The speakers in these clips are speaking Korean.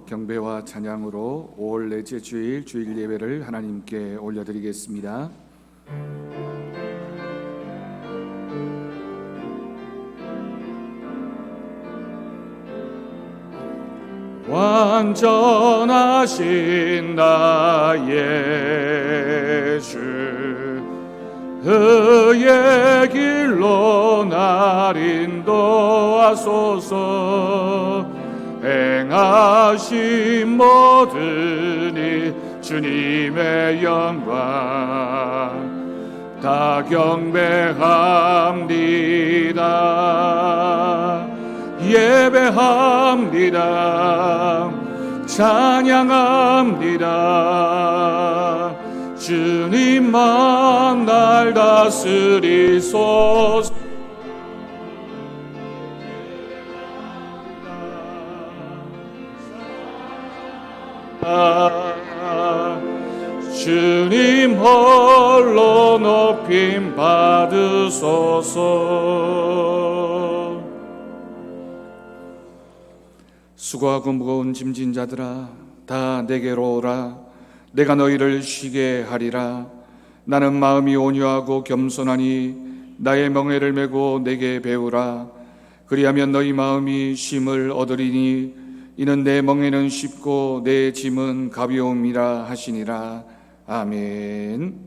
경배와 찬양으로 5월 넷째 주일 주일 예배를 하나님께 올려드리겠습니다. 완전하신 나의 주, 그의 길로 날 인도하소서. 행하신 모든 이 주님의 영광 다 경배합니다. 예배합니다. 찬양합니다. 주님만 날 다스리소서. 주님 홀로 높임 받으소서. 수고하고 무거운 짐진 자들아 다 내게로 오라. 내가 너희를 쉬게 하리라. 나는 마음이 온유하고 겸손하니 나의 멍에를 메고 내게 배우라. 그리하면 너희 마음이 쉼을 얻으리니 이는 내 멍에는 쉽고 내 짐은 가벼움이라 하시니라. 아멘.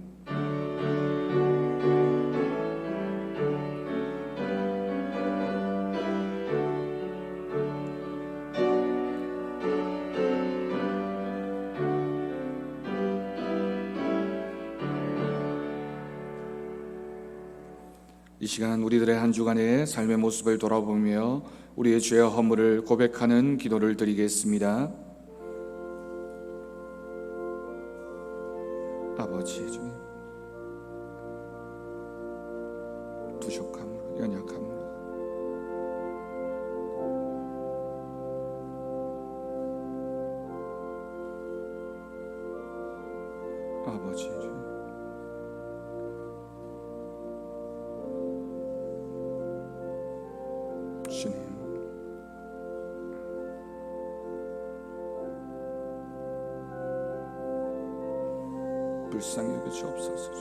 이 시간 우리들의 한 주간의 삶의 모습을 돌아보며 우리의 죄와 허물을 고백하는 기도를 드리겠습니다. 아버지 주님, 부족함으로 연약함으로 아버지 주님, 주님 불쌍히 여겨 주옵소서.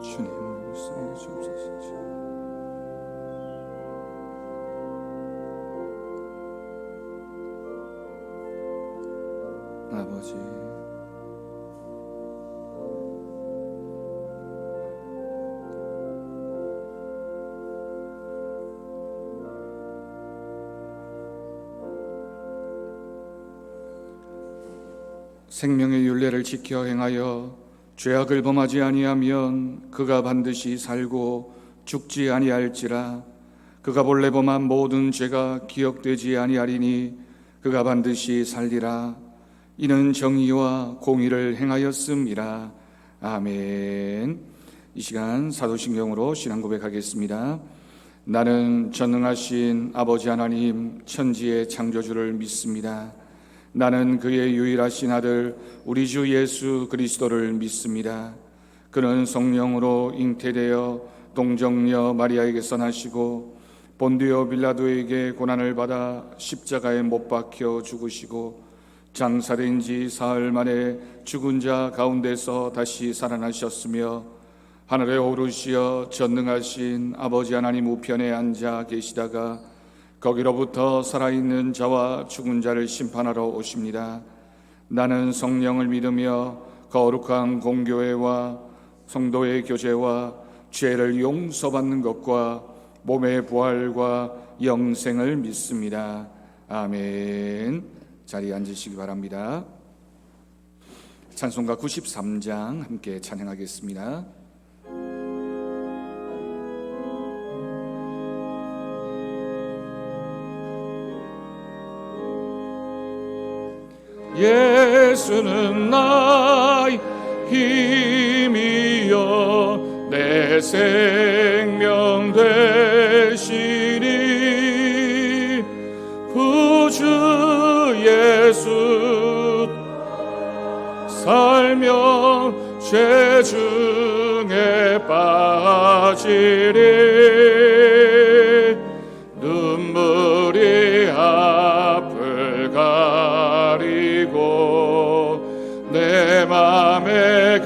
주님 불쌍히 여겨 주옵소서. 아버지 생명의 율례를 지켜 행하여 죄악을 범하지 아니하면 그가 반드시 살고 죽지 아니할지라. 그가 본래 범한 모든 죄가 기억되지 아니하리니 그가 반드시 살리라. 이는 정의와 공의를 행하였음이라. 아멘. 이 시간 사도신경으로 신앙 고백하겠습니다. 나는 전능하신 아버지 하나님 천지의 창조주를 믿습니다. 나는 그의 유일하신 아들 우리 주 예수 그리스도를 믿습니다. 그는 성령으로 잉태되어 동정녀 마리아에게서 나시고 본디오 빌라도에게 고난을 받아 십자가에 못 박혀 죽으시고 장사된 지 사흘 만에 죽은 자 가운데서 다시 살아나셨으며 하늘에 오르시어 전능하신 아버지 하나님 우편에 앉아 계시다가 거기로부터 살아있는 자와 죽은 자를 심판하러 오십니다. 나는 성령을 믿으며 거룩한 공교회와 성도의 교제와 죄를 용서받는 것과 몸의 부활과 영생을 믿습니다. 아멘. 자리에 앉으시기 바랍니다. 찬송가 93장 함께 찬양하겠습니다. 예수는 나의 힘이여 내 생명 되시니 구주 예수 살며 죄 중에 빠지리 눈물이 버리고 내 맘의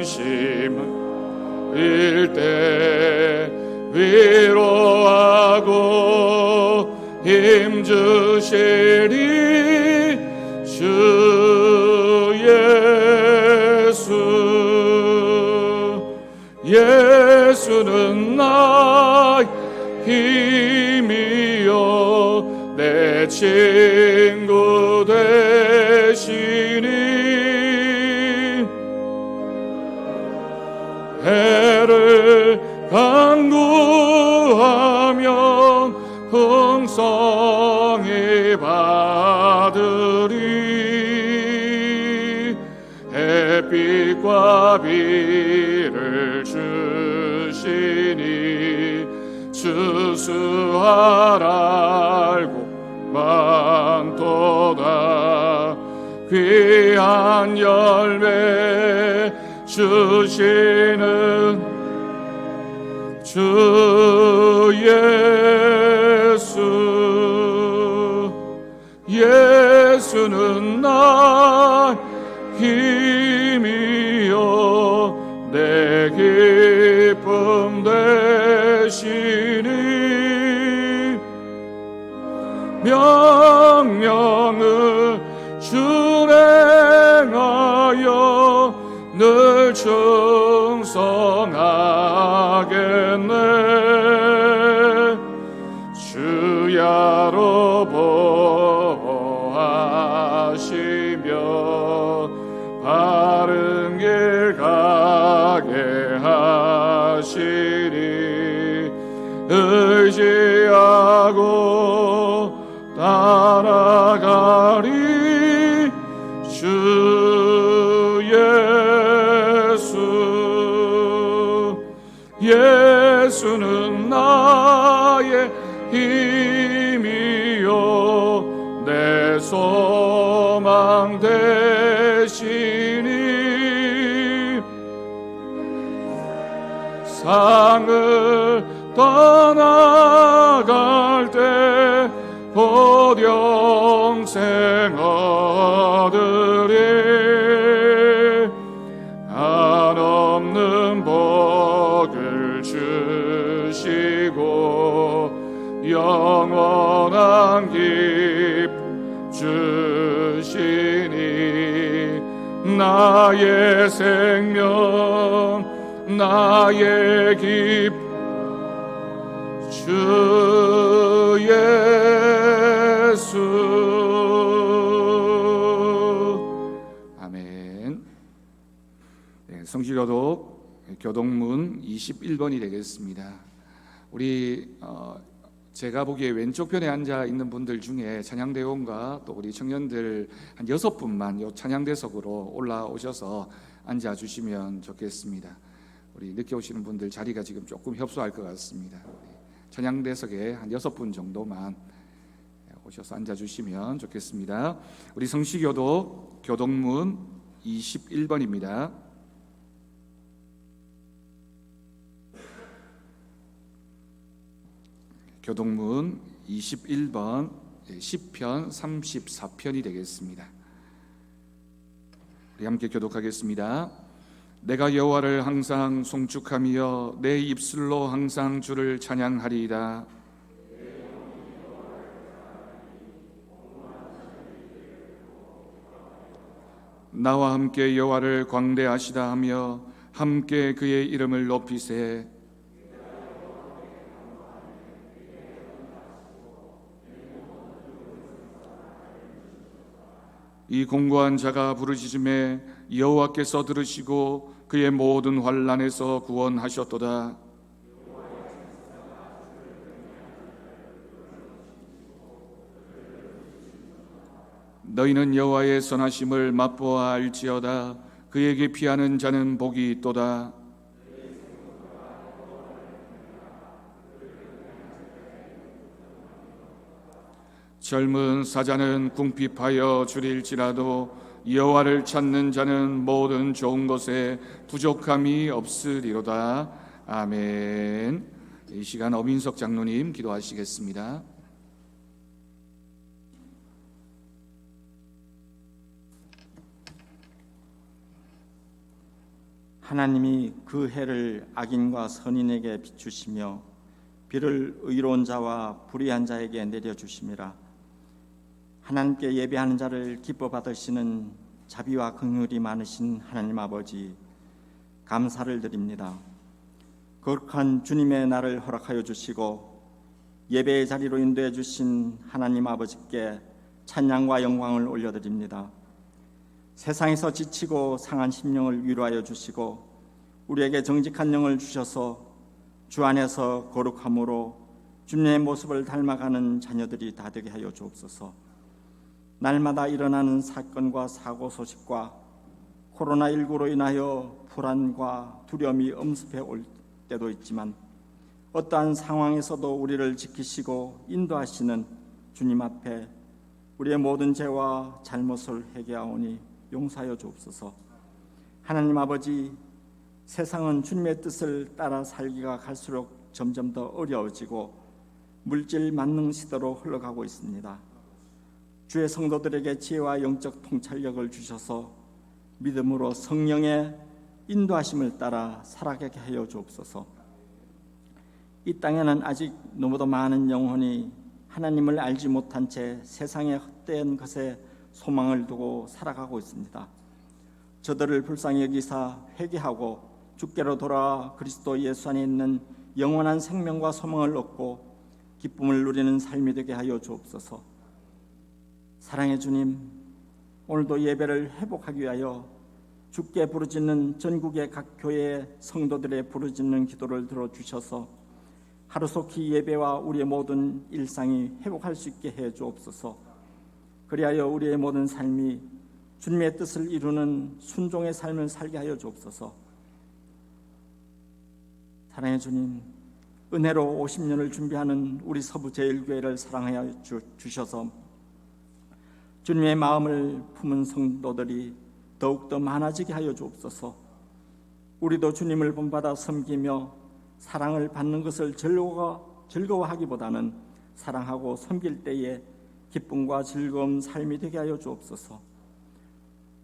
근심을 때 위로하고 힘주시리 주 예수는 나의 힘이요 내 친구 되시니 해를 간구하면 풍성히 받으리 햇빛과 비를 주시니 주수하라 알고만 도다 귀한 열매 주시는 주 예수는 나의 힘이요 내 기쁨 되시니 명령을 준행하여 늘 충성하겠네 주야로 보호하시며 바른 길 가게 하시리 의지하고 따라가리 주 예수는 나의 힘이요 내 소망 되시니 상을 떠나갈 때 곧 영생 얻으리 한없는 복을 주시고 영원한 기쁨 주시니 나의 생명 나의 기쁨 주 예수 아멘. 네, 성시교독 교동문 21번이 되겠습니다. 우리 제가 보기에 왼쪽 편에 앉아 있는 분들 중에 찬양대원과 또 우리 청년들 한 6분만 요 찬양대석으로 올라오셔서 앉아 주시면 좋겠습니다. 우리 늦게 오시는 분들 자리가 지금 조금 협소할 것 같습니다. 찬양대석에 한 6분 정도만 오셔서 앉아주시면 좋겠습니다. 우리 성시교독 교동문 21번입니다. 교동문 21번 10편 34편이 되겠습니다. 우리 함께 교독하겠습니다. 내가 여호와를 항상 송축하며 내 입술로 항상 주를 찬양하리이다. 나와 함께 여호와를 광대하시다 하며 함께 그의 이름을 높이세. 이 공고한 자가 부르짖음에 여호와께서 들으시고 그의 모든 환난에서 구원하셨도다. 너희는 여호와의 선하심을 맛보아 알지어다. 그에게 피하는 자는 복이 있도다. 젊은 사자는 궁핍하여 줄일지라도 여호와를 찾는 자는 모든 좋은 것에 부족함이 없으리로다. 아멘. 이 시간 어민석 장로님 기도하시겠습니다. 하나님이 그 해를 악인과 선인에게 비추시며 비를 의로운 자와 불의한 자에게 내려주심이라. 하나님께 예배하는 자를 기뻐 받으시는 자비와 긍휼이 많으신 하나님 아버지, 감사를 드립니다. 거룩한 주님의 날을 허락하여 주시고 예배의 자리로 인도해 주신 하나님 아버지께 찬양과 영광을 올려드립니다. 세상에서 지치고 상한 심령을 위로하여 주시고 우리에게 정직한 영을 주셔서 주 안에서 거룩함으로 주님의 모습을 닮아가는 자녀들이 다 되게 하여 주옵소서. 날마다 일어나는 사건과 사고 소식과 코로나19로 인하여 불안과 두려움이 엄습해 올 때도 있지만 어떠한 상황에서도 우리를 지키시고 인도하시는 주님 앞에 우리의 모든 죄와 잘못을 회개하오니 용서하여 주옵소서. 하나님 아버지, 세상은 주님의 뜻을 따라 살기가 갈수록 점점 더 어려워지고 물질 만능 시대로 흘러가고 있습니다. 주의 성도들에게 지혜와 영적 통찰력을 주셔서 믿음으로 성령의 인도하심을 따라 살아가게 하여 주옵소서. 이 땅에는 아직 너무도 많은 영혼이 하나님을 알지 못한 채 세상의 헛된 것에 소망을 두고 살아가고 있습니다. 저들을 불쌍히 여기사 회개하고 주께로 돌아와 그리스도 예수 안에 있는 영원한 생명과 소망을 얻고 기쁨을 누리는 삶이 되게 하여 주옵소서. 사랑의 주님, 오늘도 예배를 회복하기 위하여 주께 부르짖는 전국의 각 교회의 성도들의 부르짖는 기도를 들어주셔서 하루속히 예배와 우리의 모든 일상이 회복할 수 있게 해 주옵소서. 그리하여 우리의 모든 삶이 주님의 뜻을 이루는 순종의 삶을 살게 하여 주옵소서. 사랑의 주님, 은혜로 50년을 준비하는 우리 서부 제1교회를 사랑하여 주셔서 주님의 마음을 품은 성도들이 더욱더 많아지게 하여 주옵소서. 우리도 주님을 본받아 섬기며 사랑을 받는 것을 즐거워하기보다는 사랑하고 섬길 때에 기쁨과 즐거운 삶이 되게 하여 주옵소서.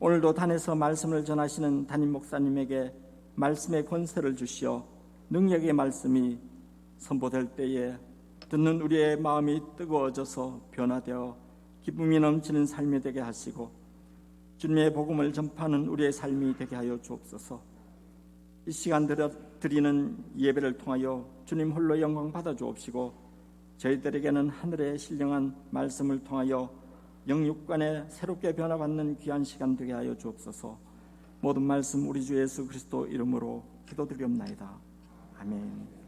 오늘도 단에서 말씀을 전하시는 담임 목사님에게 말씀의 권세를 주시어 능력의 말씀이 선포될 때에 듣는 우리의 마음이 뜨거워져서 변화되어 기쁨이 넘치는 삶이 되게 하시고 주님의 복음을 전파하는 우리의 삶이 되게 하여 주옵소서. 이 시간 드리는 예배를 통하여 주님 홀로 영광 받아 주옵시고 저희들에게는 하늘의 신령한 말씀을 통하여 영육간에 새롭게 변화받는 귀한 시간 되게 하여 주옵소서. 모든 말씀 우리 주 예수 그리스도 이름으로 기도드리옵나이다. 아멘.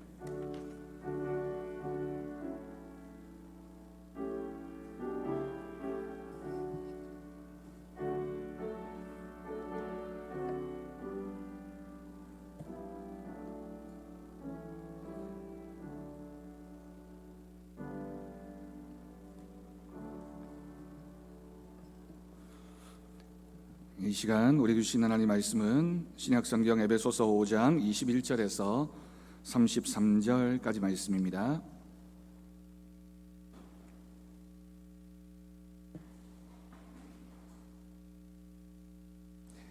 이 시간 우리 주신 하나님 말씀은 신약성경 에베소서 5장 21절에서 33절까지 말씀입니다.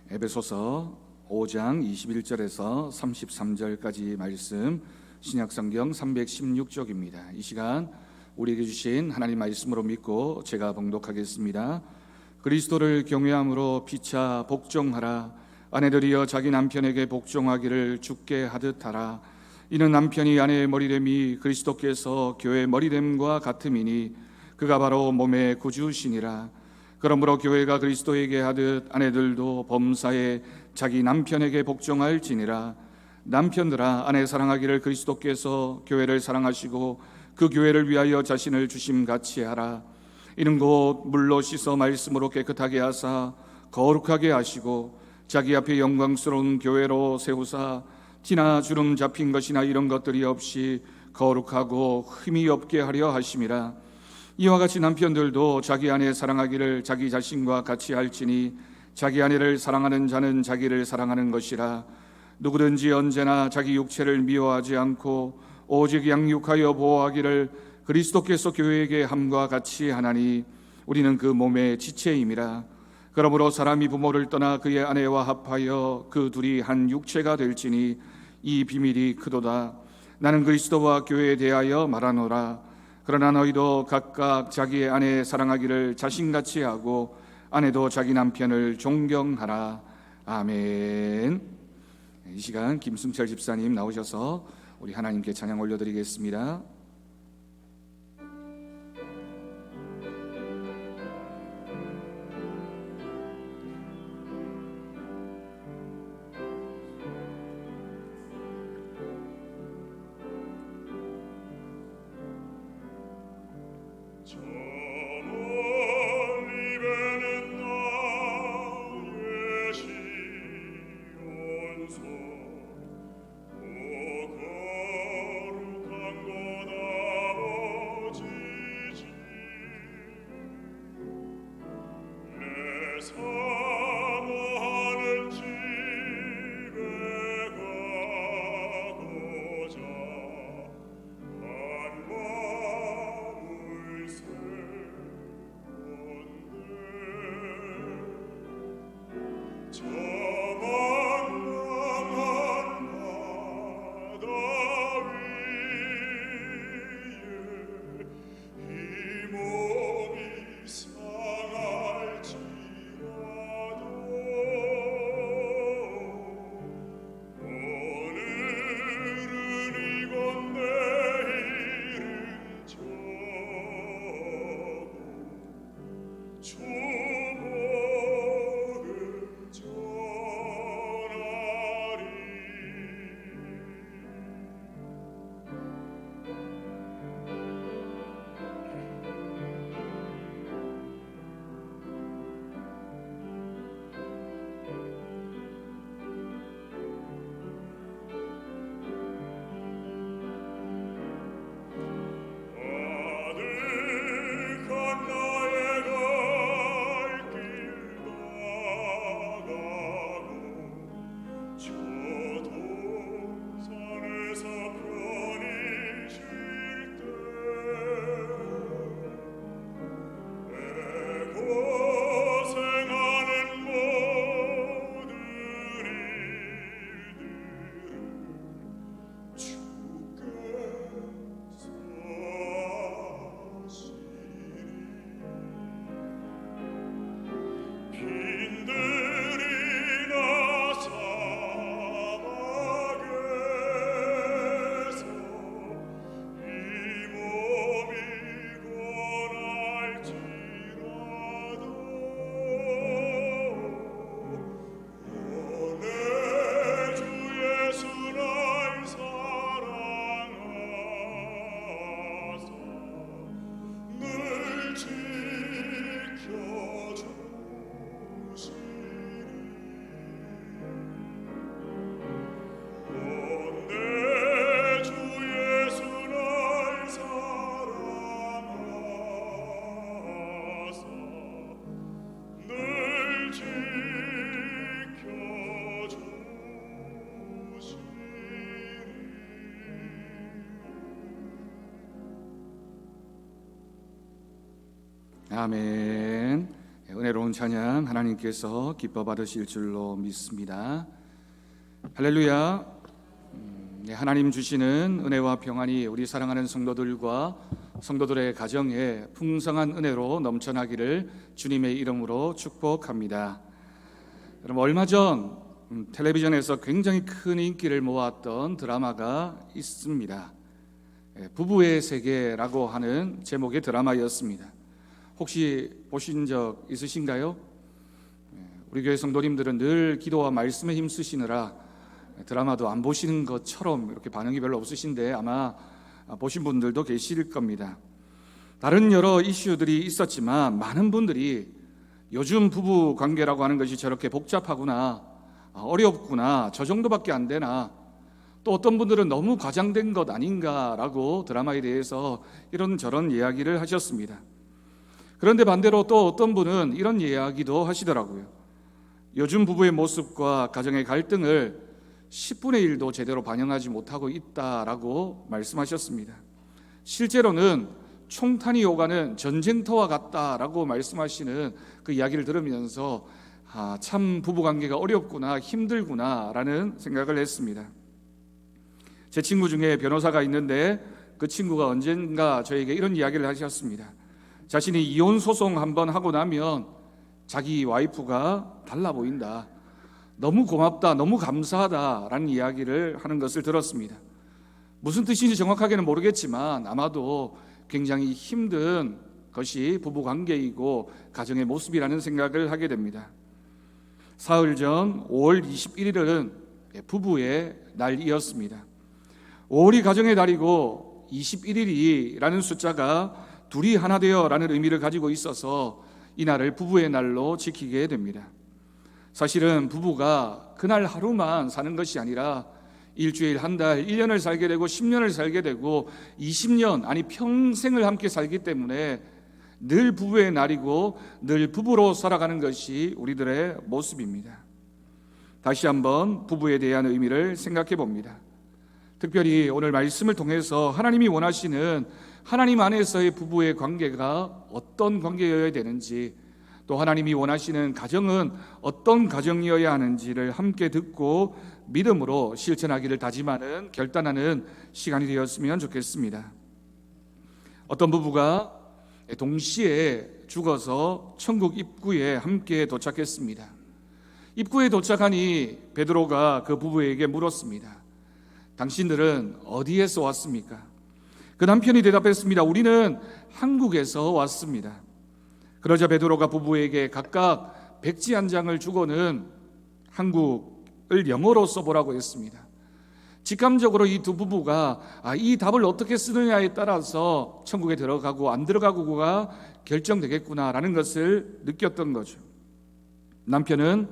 에베소서 5장 21절에서 33절까지 말씀, 신약성경 316쪽입니다. 이 시간 우리에게 주신 하나님 말씀으로 믿고 제가 봉독하겠습니다. 그리스도를 경외함으로 피차 복종하라. 아내들이여 자기 남편에게 복종하기를 주께 하듯 하라. 이는 남편이 아내의 머리됨이 그리스도께서 교회의 머리됨과 같음이니 그가 바로 몸의 구주시니라. 그러므로 교회가 그리스도에게 하듯 아내들도 범사에 자기 남편에게 복종할지니라. 남편들아, 아내 사랑하기를 그리스도께서 교회를 사랑하시고 그 교회를 위하여 자신을 주심같이 하라. 이는 곧 물로 씻어 말씀으로 깨끗하게 하사 거룩하게 하시고 자기 앞에 영광스러운 교회로 세우사 티나 주름 잡힌 것이나 이런 것들이 없이 거룩하고 흠이 없게 하려 하심이라. 이와 같이 남편들도 자기 아내 사랑하기를 자기 자신과 같이 할지니 자기 아내를 사랑하는 자는 자기를 사랑하는 것이라. 누구든지 언제나 자기 육체를 미워하지 않고 오직 양육하여 보호하기를 그리스도께서 교회에게 함과 같이 하나니 우리는 그 몸의 지체임이라. 그러므로 사람이 부모를 떠나 그의 아내와 합하여 그 둘이 한 육체가 될지니 이 비밀이 크도다. 나는 그리스도와 교회에 대하여 말하노라. 그러나 너희도 각각 자기의 아내 사랑하기를 자신같이 하고 아내도 자기 남편을 존경하라. 아멘. 이 시간 김승철 집사님 나오셔서 우리 하나님께 찬양 올려드리겠습니다. 아멘. 은혜로운 찬양 하나님께서 기뻐 받으실 줄로 믿습니다. 할렐루야. 하나님 주시는 은혜와 평안이 우리 사랑하는 성도들과 성도들의 가정에 풍성한 은혜로 넘쳐나기를 주님의 이름으로 축복합니다. 여러분, 얼마 전 텔레비전에서 굉장히 큰 인기를 모았던 드라마가 있습니다. 부부의 세계라고 하는 제목의 드라마였습니다. 혹시 보신 적 있으신가요? 우리 교회 성도님들은 늘 기도와 말씀에 힘쓰시느라 드라마도 안 보시는 것처럼 이렇게 반응이 별로 없으신데 아마 보신 분들도 계실 겁니다. 다른 여러 이슈들이 있었지만 많은 분들이 요즘 부부 관계라고 하는 것이 저렇게 복잡하구나, 어렵구나, 저 정도밖에 안 되나, 또 어떤 분들은 너무 과장된 것 아닌가라고 드라마에 대해서 이런저런 이야기를 하셨습니다. 그런데 반대로 또 어떤 분은 이런 이야기도 하시더라고요. 요즘 부부의 모습과 가정의 갈등을 10분의 1도 제대로 반영하지 못하고 있다라고 말씀하셨습니다. 실제로는 총탄이 오가는 전쟁터와 같다라고 말씀하시는 그 이야기를 들으면서 참 부부관계가 어렵구나, 힘들구나라는 생각을 했습니다. 제 친구 중에 변호사가 있는데 그 친구가 언젠가 저에게 이런 이야기를 하셨습니다. 자신이 이혼 소송 한번 하고 나면 자기 와이프가 달라 보인다, 너무 고맙다, 너무 감사하다라는 이야기를 하는 것을 들었습니다. 무슨 뜻인지 정확하게는 모르겠지만 아마도 굉장히 힘든 것이 부부관계이고 가정의 모습이라는 생각을 하게 됩니다. 사흘 전 5월 21일은 부부의 날이었습니다. 5월이 가정의 달이고 21일이라는 숫자가 둘이 하나 되어라는 의미를 가지고 있어서 이 날을 부부의 날로 지키게 됩니다. 사실은 부부가 그날 하루만 사는 것이 아니라 일주일, 한 달, 1년을 살게 되고 10년을 살게 되고 20년, 아니 평생을 함께 살기 때문에 늘 부부의 날이고 늘 부부로 살아가는 것이 우리들의 모습입니다. 다시 한번 부부에 대한 의미를 생각해 봅니다. 특별히 오늘 말씀을 통해서 하나님이 원하시는 하나님 안에서의 부부의 관계가 어떤 관계여야 되는지, 또 하나님이 원하시는 가정은 어떤 가정이어야 하는지를 함께 듣고 믿음으로 실천하기를 다짐하는, 결단하는 시간이 되었으면 좋겠습니다. 어떤 부부가 동시에 죽어서 천국 입구에 함께 도착했습니다. 입구에 도착하니 베드로가 그 부부에게 물었습니다. 당신들은 어디에서 왔습니까? 그 남편이 대답했습니다. 우리는 한국에서 왔습니다. 그러자 베드로가 부부에게 각각 백지 한 장을 주고는 한국을 영어로 써보라고 했습니다. 직감적으로 이 두 부부가 이 답을 어떻게 쓰느냐에 따라서 천국에 들어가고 안 들어가고가 결정되겠구나라는 것을 느꼈던 거죠. 남편은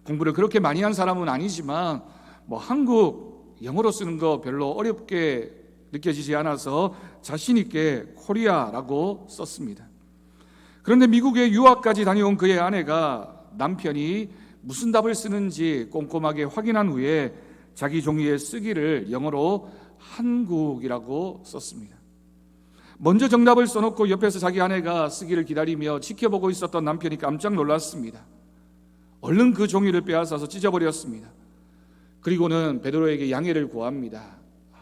공부를 그렇게 많이 한 사람은 아니지만 한국 영어로 쓰는 거 별로 어렵게 느껴지지 않아서 자신 있게 코리아라고 썼습니다. 그런데 미국에 유학까지 다녀온 그의 아내가 남편이 무슨 답을 쓰는지 꼼꼼하게 확인한 후에 자기 종이에 쓰기를 영어로 한국이라고 썼습니다. 먼저 정답을 써놓고 옆에서 자기 아내가 쓰기를 기다리며 지켜보고 있었던 남편이 깜짝 놀랐습니다. 얼른 그 종이를 빼앗아서 찢어버렸습니다. 그리고는 베드로에게 양해를 구합니다.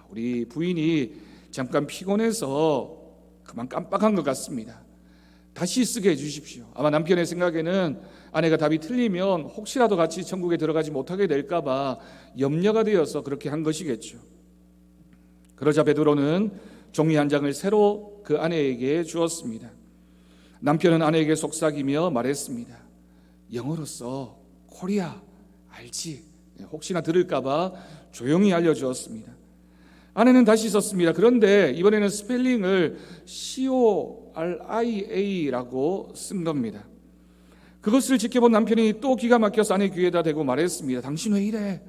우리 부인이 잠깐 피곤해서 그만 깜빡한 것 같습니다. 다시 쓰게 해주십시오. 아마 남편의 생각에는 아내가 답이 틀리면 혹시라도 같이 천국에 들어가지 못하게 될까 봐 염려가 되어서 그렇게 한 것이겠죠. 그러자 베드로는 종이 한 장을 새로 그 아내에게 주었습니다. 남편은 아내에게 속삭이며 말했습니다. 영어로 써. 코리아. 알지? 혹시나 들을까 봐 조용히 알려주었습니다. 아내는 다시 썼습니다. 그런데 이번에는 스펠링을 CORIA라고 쓴 겁니다. 그것을 지켜본 남편이 또 기가 막혀서 아내 귀에다 대고 말했습니다. 당신 왜 이래?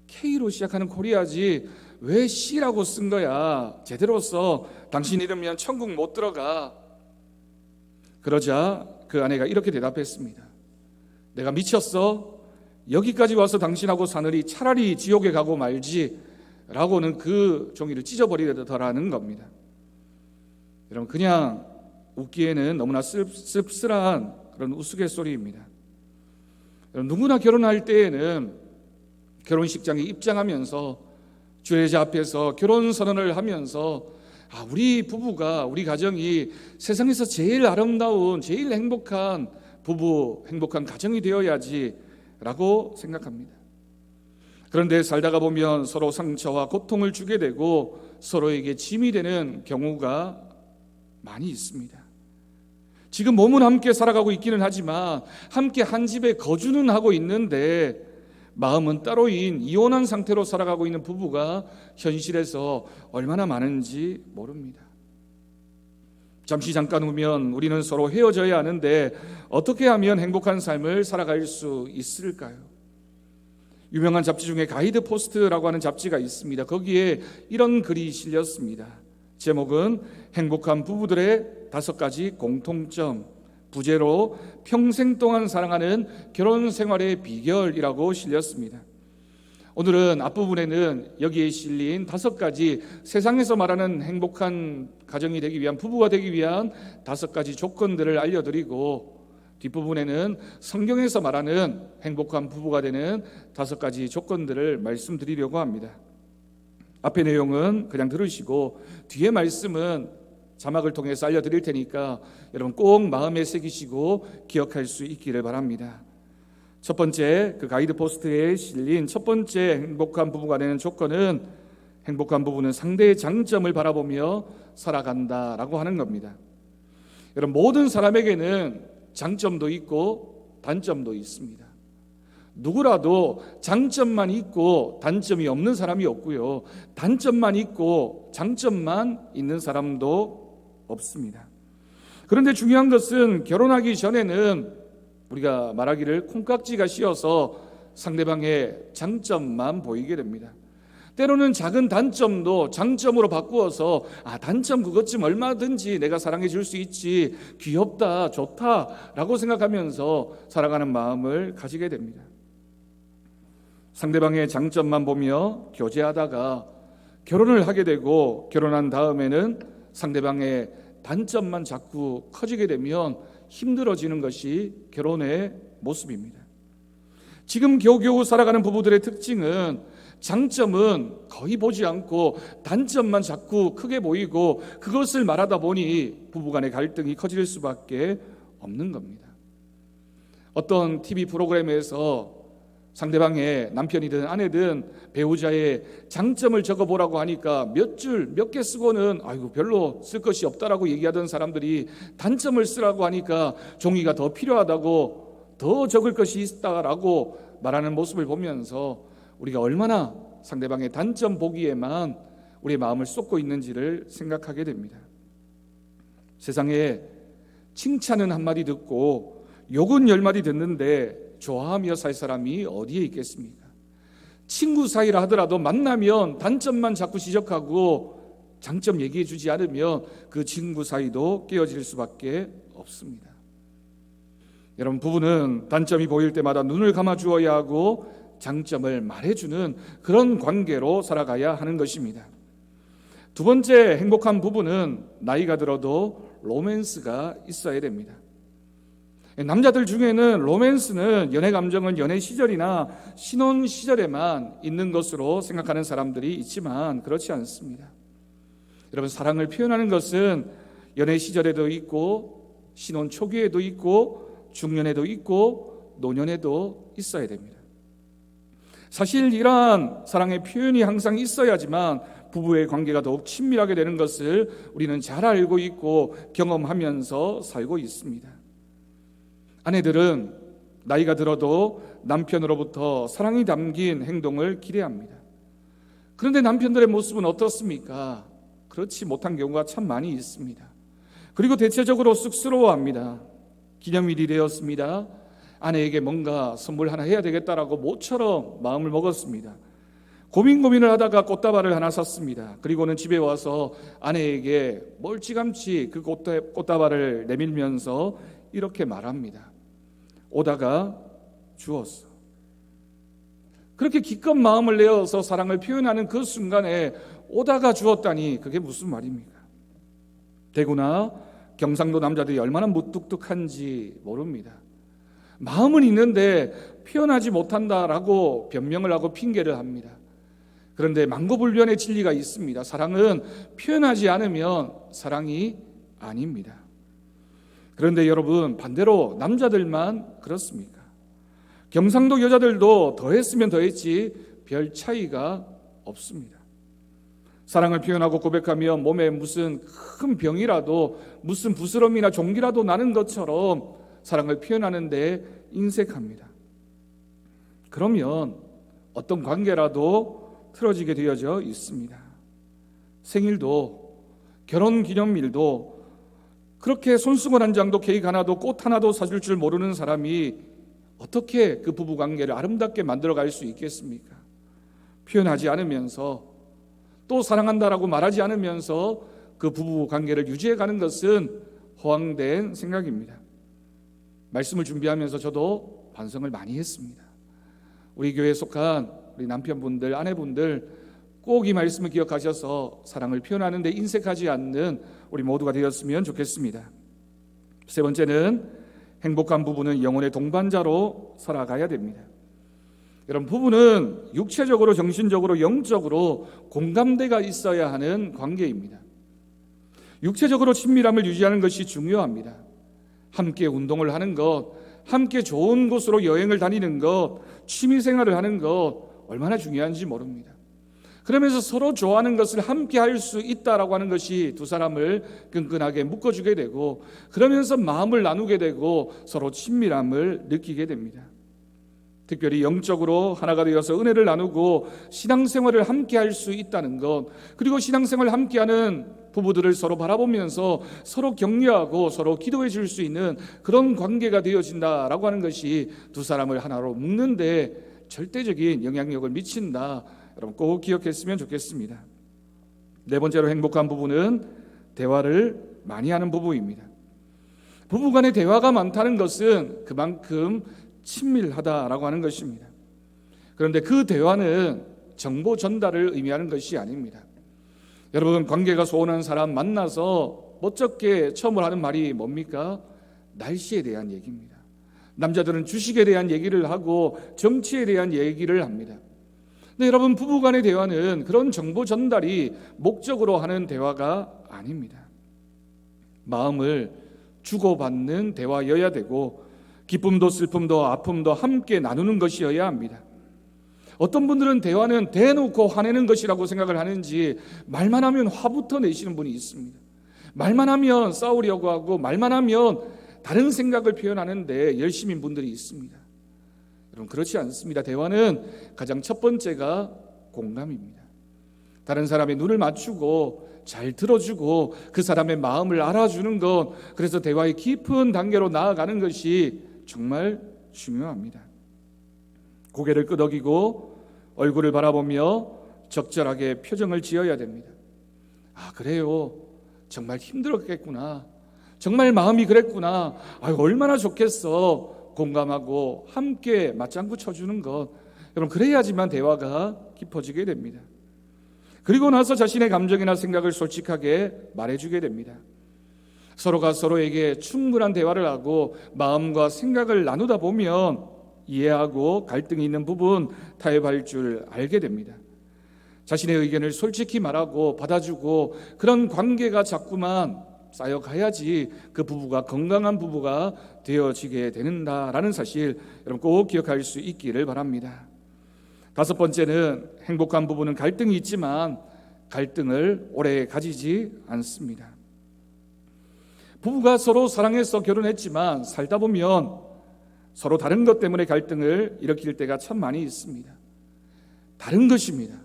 K로 시작하는 코리아지 왜 C라고 쓴 거야? 제대로 써. 당신 이러면 천국 못 들어가. 그러자 그 아내가 이렇게 대답했습니다. 내가 미쳤어? 여기까지 와서 당신하고 사느니 차라리 지옥에 가고 말지 라고는 그 종이를 찢어버리더라는 겁니다. 여러분, 그냥 웃기에는 너무나 씁쓸한 그런 우스갯소리입니다. 여러분, 누구나 결혼할 때에는 결혼식장에 입장하면서 주례자 앞에서 결혼선언을 하면서 우리 부부가, 우리 가정이 세상에서 제일 아름다운, 제일 행복한 부부, 행복한 가정이 되어야지 라고 생각합니다. 그런데 살다가 보면 서로 상처와 고통을 주게 되고 서로에게 짐이 되는 경우가 많이 있습니다. 지금 몸은 함께 살아가고 있기는 하지만 함께 한 집에 거주는 하고 있는데 마음은 따로인 이혼한 상태로 살아가고 있는 부부가 현실에서 얼마나 많은지 모릅니다. 잠깐 후면 우리는 서로 헤어져야 하는데 어떻게 하면 행복한 삶을 살아갈 수 있을까요? 유명한 잡지 중에 가이드 포스트라고 하는 잡지가 있습니다. 거기에 이런 글이 실렸습니다. 제목은 행복한 부부들의 5가지 공통점, 부제로 평생 동안 사랑하는 결혼 생활의 비결이라고 실렸습니다. 오늘은 앞부분에는 여기에 실린 5가지 세상에서 말하는 행복한 가정이 되기 위한, 부부가 되기 위한 5가지 조건들을 알려드리고, 뒷부분에는 성경에서 말하는 행복한 부부가 되는 5가지 조건들을 말씀드리려고 합니다. 앞의 내용은 그냥 들으시고 뒤에 말씀은 자막을 통해서 알려드릴 테니까 여러분 꼭 마음에 새기시고 기억할 수 있기를 바랍니다. 첫 번째, 그 가이드 포스트에 실린 첫 번째 행복한 부부가 되는 조건은, 행복한 부부는 상대의 장점을 바라보며 살아간다라고 하는 겁니다. 여러분, 모든 사람에게는 장점도 있고 단점도 있습니다. 누구라도 장점만 있고 단점이 없는 사람이 없고요, 단점만 있고 장점만 있는 사람도 없습니다. 그런데 중요한 것은 결혼하기 전에는 우리가 말하기를 콩깍지가 씌어서 상대방의 장점만 보이게 됩니다. 때로는 작은 단점도 장점으로 바꾸어서 단점 그것 좀 얼마든지 내가 사랑해 줄 수 있지, 귀엽다, 좋다라고 생각하면서 살아가는 마음을 가지게 됩니다. 상대방의 장점만 보며 교제하다가 결혼을 하게 되고, 결혼한 다음에는 상대방의 단점만 자꾸 커지게 되면 힘들어지는 것이 결혼의 모습입니다. 지금 겨우겨우 살아가는 부부들의 특징은 장점은 거의 보지 않고 단점만 자꾸 크게 보이고, 그것을 말하다 보니 부부간의 갈등이 커질 수밖에 없는 겁니다. 어떤 TV 프로그램에서 상대방의 남편이든 아내든 배우자의 장점을 적어보라고 하니까 몇 줄, 몇 개 쓰고는 별로 쓸 것이 없다라고 얘기하던 사람들이 단점을 쓰라고 하니까 종이가 더 필요하다고 더 적을 것이 있다라고 말하는 모습을 보면서 우리가 얼마나 상대방의 단점 보기에만 우리의 마음을 쏟고 있는지를 생각하게 됩니다. 세상에 칭찬은 한마디 듣고 욕은 10마디 듣는데 좋아하며 살 사람이 어디에 있겠습니까? 친구 사이라 하더라도 만나면 단점만 자꾸 지적하고 장점 얘기해 주지 않으면 그 친구 사이도 깨어질 수밖에 없습니다. 여러분, 부부는 단점이 보일 때마다 눈을 감아 주어야 하고 장점을 말해주는 그런 관계로 살아가야 하는 것입니다. 두 번째, 행복한 부부는 나이가 들어도 로맨스가 있어야 됩니다. 남자들 중에는 로맨스는, 연애 감정은 연애 시절이나 신혼 시절에만 있는 것으로 생각하는 사람들이 있지만 그렇지 않습니다. 여러분, 사랑을 표현하는 것은 연애 시절에도 있고 신혼 초기에도 있고 중년에도 있고 노년에도 있어야 됩니다. 사실 이러한 사랑의 표현이 항상 있어야지만 부부의 관계가 더욱 친밀하게 되는 것을 우리는 잘 알고 있고 경험하면서 살고 있습니다. 아내들은 나이가 들어도 남편으로부터 사랑이 담긴 행동을 기대합니다. 그런데 남편들의 모습은 어떻습니까? 그렇지 못한 경우가 참 많이 있습니다. 그리고 대체적으로 쑥스러워합니다. 기념일이 되었습니다. 아내에게 뭔가 선물 하나 해야 되겠다라고 모처럼 마음을 먹었습니다. 고민을 하다가 꽃다발을 하나 샀습니다. 그리고는 집에 와서 아내에게 멀찌감치 그 꽃다발을 내밀면서 이렇게 말합니다. 오다가 주었어. 그렇게 기껏 마음을 내어서 사랑을 표현하는 그 순간에 오다가 주었다니 그게 무슨 말입니까? 대구나 경상도 남자들이 얼마나 무뚝뚝한지 모릅니다. 마음은 있는데 표현하지 못한다라고 변명을 하고 핑계를 합니다. 그런데 망고불변의 진리가 있습니다. 사랑은 표현하지 않으면 사랑이 아닙니다. 그런데 여러분, 반대로 남자들만 그렇습니까? 경상도 여자들도 더했으면 더했지 별 차이가 없습니다. 사랑을 표현하고 고백하며 몸에 무슨 큰 병이라도, 무슨 부스럼이나 종기라도 나는 것처럼 사랑을 표현하는데 인색합니다. 그러면 어떤 관계라도 틀어지게 되어져 있습니다. 생일도, 결혼기념일도, 그렇게 손수건 한 장도 케이크 하나도 꽃 하나도 사줄 줄 모르는 사람이 어떻게 그 부부관계를 아름답게 만들어갈 수 있겠습니까? 표현하지 않으면서, 또 사랑한다라고 말하지 않으면서 그 부부관계를 유지해가는 것은 허황된 생각입니다. 말씀을 준비하면서 저도 반성을 많이 했습니다. 우리 교회에 속한 우리 남편분들, 아내분들 꼭 이 말씀을 기억하셔서 사랑을 표현하는 데 인색하지 않는 우리 모두가 되었으면 좋겠습니다. 세 번째는 행복한 부부는 영혼의 동반자로 살아가야 됩니다. 여러분, 부부는 육체적으로, 정신적으로, 영적으로 공감대가 있어야 하는 관계입니다. 육체적으로 친밀함을 유지하는 것이 중요합니다. 함께 운동을 하는 것, 함께 좋은 곳으로 여행을 다니는 것, 취미생활을 하는 것 얼마나 중요한지 모릅니다. 그러면서 서로 좋아하는 것을 함께 할 수 있다라고 하는 것이 두 사람을 끈끈하게 묶어주게 되고, 그러면서 마음을 나누게 되고 서로 친밀함을 느끼게 됩니다. 특별히 영적으로 하나가 되어서 은혜를 나누고 신앙생활을 함께 할 수 있다는 것, 그리고 신앙생활을 함께하는 부부들을 서로 바라보면서 서로 격려하고 서로 기도해 줄 수 있는 그런 관계가 되어진다라고 하는 것이 두 사람을 하나로 묶는데 절대적인 영향력을 미친다. 여러분 꼭 기억했으면 좋겠습니다. 네 번째로 행복한 부부는 대화를 많이 하는 부부입니다. 부부간의 대화가 많다는 것은 그만큼 친밀하다라고 하는 것입니다. 그런데 그 대화는 정보 전달을 의미하는 것이 아닙니다. 여러분, 관계가 소원한 사람 만나서 멋쩍게 처음으로 하는 말이 뭡니까? 날씨에 대한 얘기입니다. 남자들은 주식에 대한 얘기를 하고 정치에 대한 얘기를 합니다. 근데 여러분, 부부간의 대화는 그런 정보 전달이 목적으로 하는 대화가 아닙니다. 마음을 주고받는 대화여야 되고, 기쁨도 슬픔도 아픔도 함께 나누는 것이어야 합니다. 어떤 분들은 대화는 대놓고 화내는 것이라고 생각을 하는지 말만 하면 화부터 내시는 분이 있습니다. 말만 하면 싸우려고 하고 말만 하면 다른 생각을 표현하는데 열심인 분들이 있습니다. 여러분, 그렇지 않습니다. 대화는 가장 첫 번째가 공감입니다. 다른 사람의 눈을 맞추고 잘 들어주고 그 사람의 마음을 알아주는 것, 그래서 대화의 깊은 단계로 나아가는 것이 정말 중요합니다. 고개를 끄덕이고 얼굴을 바라보며 적절하게 표정을 지어야 됩니다. 아, 그래요. 정말 힘들었겠구나. 정말 마음이 그랬구나. 아유, 얼마나 좋겠어. 공감하고 함께 맞장구 쳐주는 것. 여러분, 그래야지만 대화가 깊어지게 됩니다. 그리고 나서 자신의 감정이나 생각을 솔직하게 말해주게 됩니다. 서로가 서로에게 충분한 대화를 하고 마음과 생각을 나누다 보면 이해하고 갈등이 있는 부분 타협할 줄 알게 됩니다. 자신의 의견을 솔직히 말하고 받아주고 그런 관계가 자꾸만 쌓여가야지 그 부부가 건강한 부부가 되어지게 되는다라는 사실, 여러분 꼭 기억할 수 있기를 바랍니다. 다섯 번째는 행복한 부부는 갈등이 있지만 갈등을 오래 가지지 않습니다. 부부가 서로 사랑해서 결혼했지만 살다 보면 서로 다른 것 때문에 갈등을 일으킬 때가 참 많이 있습니다. 다른 것입니다.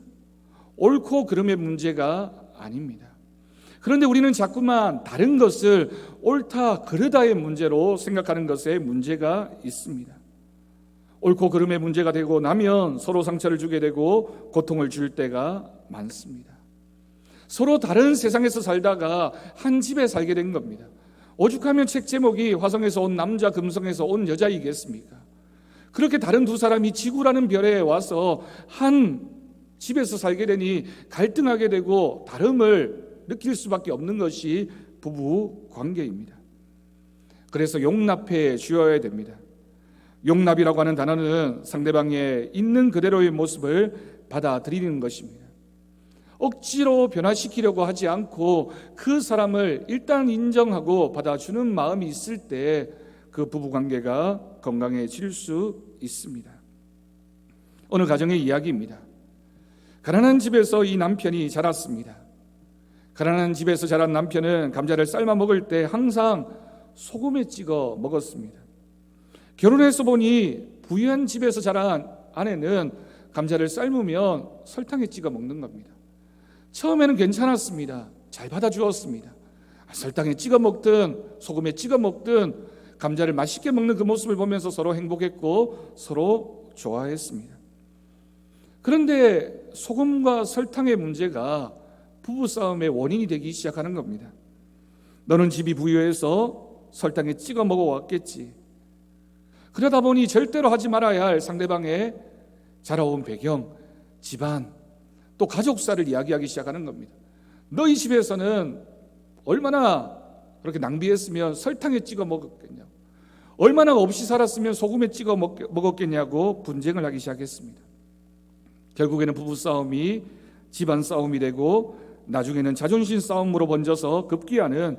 옳고 그름의 문제가 아닙니다. 그런데 우리는 자꾸만 다른 것을 옳다 그르다의 문제로 생각하는 것에 문제가 있습니다. 옳고 그름의 문제가 되고 나면 서로 상처를 주게 되고 고통을 줄 때가 많습니다. 서로 다른 세상에서 살다가 한 집에 살게 된 겁니다. 오죽하면 책 제목이 화성에서 온 남자, 금성에서 온 여자이겠습니까? 그렇게 다른 두 사람이 지구라는 별에 와서 한 집에서 살게 되니 갈등하게 되고 다름을 느낄 수밖에 없는 것이 부부 관계입니다. 그래서 용납해 주어야 됩니다. 용납이라고 하는 단어는 상대방의 있는 그대로의 모습을 받아들이는 것입니다. 억지로 변화시키려고 하지 않고 그 사람을 일단 인정하고 받아주는 마음이 있을 때 그 부부관계가 건강해질 수 있습니다. 어느 가정의 이야기입니다. 가난한 집에서 이 남편이 자랐습니다. 가난한 집에서 자란 남편은 감자를 삶아 먹을 때 항상 소금에 찍어 먹었습니다. 결혼해서 보니 부유한 집에서 자란 아내는 감자를 삶으면 설탕에 찍어 먹는 겁니다. 처음에는 괜찮았습니다. 잘 받아주었습니다. 설탕에 찍어 먹든 소금에 찍어 먹든 감자를 맛있게 먹는 그 모습을 보면서 서로 행복했고 서로 좋아했습니다. 그런데 소금과 설탕의 문제가 부부싸움의 원인이 되기 시작하는 겁니다. 너는 집이 부유해서 설탕에 찍어 먹어왔겠지. 그러다 보니 절대로 하지 말아야 할 상대방의 자라온 배경, 집안, 또 가족사를 이야기하기 시작하는 겁니다. 너희 집에서는 얼마나 그렇게 낭비했으면 설탕에 찍어 먹었겠냐고, 얼마나 없이 살았으면 소금에 찍어 먹었겠냐고 분쟁을 하기 시작했습니다. 결국에는 부부싸움이 집안 싸움이 되고 나중에는 자존심 싸움으로 번져서 급기야는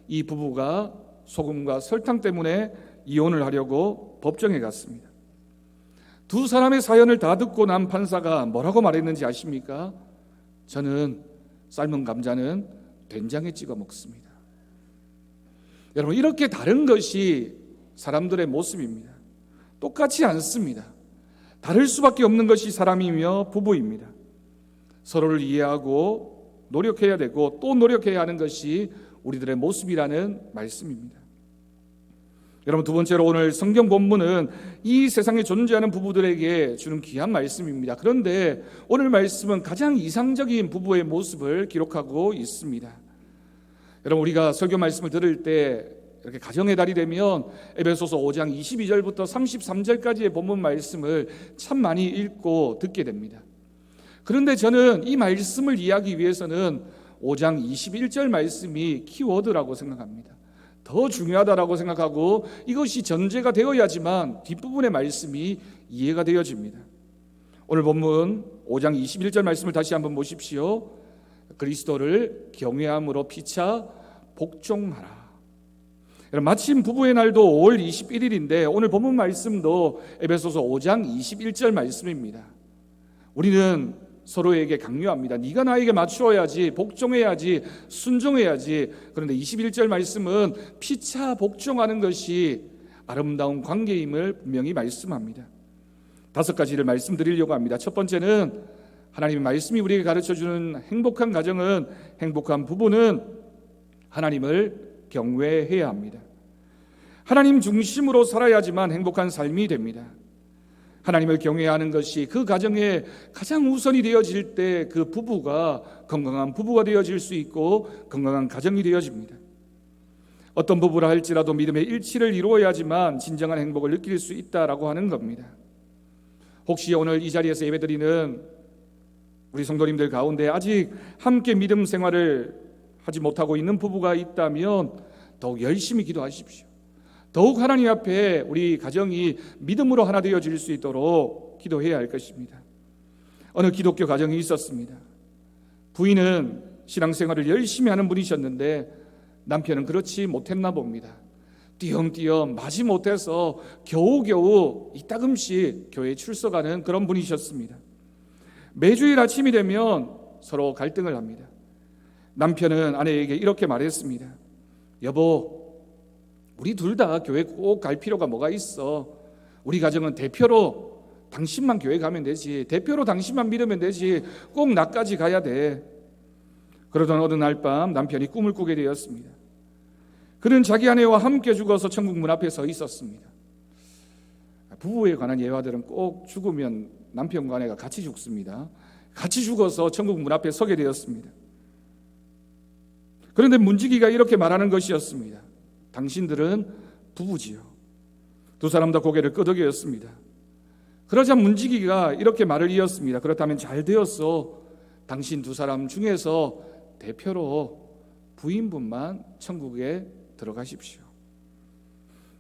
이 부부가 소금과 설탕 때문에 이혼을 하려고 법정에 갔습니다. 두 사람의 사연을 다 듣고 난 판사가 뭐라고 말했는지 아십니까? 저는 삶은 감자는 된장에 찍어 먹습니다. 여러분, 이렇게 다른 것이 사람들의 모습입니다. 똑같지 않습니다. 다를 수밖에 없는 것이 사람이며 부부입니다. 서로를 이해하고 노력해야 되고 또 노력해야 하는 것이 우리들의 모습이라는 말씀입니다. 여러분, 두 번째로 오늘 성경 본문은 이 세상에 존재하는 부부들에게 주는 귀한 말씀입니다. 그런데 오늘 말씀은 가장 이상적인 부부의 모습을 기록하고 있습니다. 여러분, 우리가 설교 말씀을 들을 때 이렇게 가정의 달이 되면 에베소서 5장 22절부터 33절까지의 본문 말씀을 참 많이 읽고 듣게 됩니다. 그런데 저는 이 말씀을 이해하기 위해서는 5장 21절 말씀이 키워드라고 생각합니다. 더 중요하다라고 생각하고 이것이 전제가 되어야지만 뒷부분의 말씀이 이해가 되어집니다. 오늘 본문 5장 21절 말씀을 다시 한번 보십시오. 그리스도를 경외함으로 피차 복종하라. 마침 부부의 날도 5월 21일인데 오늘 본문 말씀도 에베소서 5장 21절 말씀입니다. 우리는 서로에게 강요합니다. 네가 나에게 맞추어야지, 복종해야지, 순종해야지. 그런데 21절 말씀은 피차 복종하는 것이 아름다운 관계임을 분명히 말씀합니다. 5가지를 말씀드리려고 합니다. 첫 번째는 하나님의 말씀이 우리에게 가르쳐주는 행복한 가정은, 행복한 부부는 하나님을 경외해야 합니다. 하나님 중심으로 살아야지만 행복한 삶이 됩니다. 하나님을 경외하는 것이 그 가정에 가장 우선이 되어질 때 그 부부가 건강한 부부가 되어질 수 있고 건강한 가정이 되어집니다. 어떤 부부라 할지라도 믿음의 일치를 이루어야지만 진정한 행복을 느낄 수 있다라고 하는 겁니다. 혹시 오늘 이 자리에서 예배드리는 우리 성도님들 가운데 아직 함께 믿음 생활을 하지 못하고 있는 부부가 있다면 더욱 열심히 기도하십시오. 더욱 하나님 앞에 우리 가정이 믿음으로 하나 되어질 수 있도록 기도해야 할 것입니다. 어느 기독교 가정이 있었습니다. 부인은 신앙생활을 열심히 하는 분이셨는데 남편은 그렇지 못했나 봅니다. 띄엄띄엄 마지못해서 겨우겨우 이따금씩 교회에 출석하는 그런 분이셨습니다. 매주일 아침이 되면 서로 갈등을 합니다. 남편은 아내에게 이렇게 말했습니다. 여보, 우리 둘 다 교회 꼭 갈 필요가 뭐가 있어? 우리 가정은 대표로 당신만 교회 가면 되지, 대표로 당신만 믿으면 되지, 꼭 나까지 가야 돼. 그러던 어느 날 밤 남편이 꿈을 꾸게 되었습니다. 그는 자기 아내와 함께 죽어서 천국 문 앞에 서 있었습니다. 부부에 관한 예화들은 꼭 죽으면 남편과 아내가 같이 죽습니다. 같이 죽어서 천국 문 앞에 서게 되었습니다. 그런데 문지기가 이렇게 말하는 것이었습니다. 당신들은 부부지요. 두 사람 다 고개를 끄덕였습니다. 그러자 문지기가 이렇게 말을 이었습니다. 그렇다면 잘 되었어. 당신 두 사람 중에서 대표로 부인분만 천국에 들어가십시오.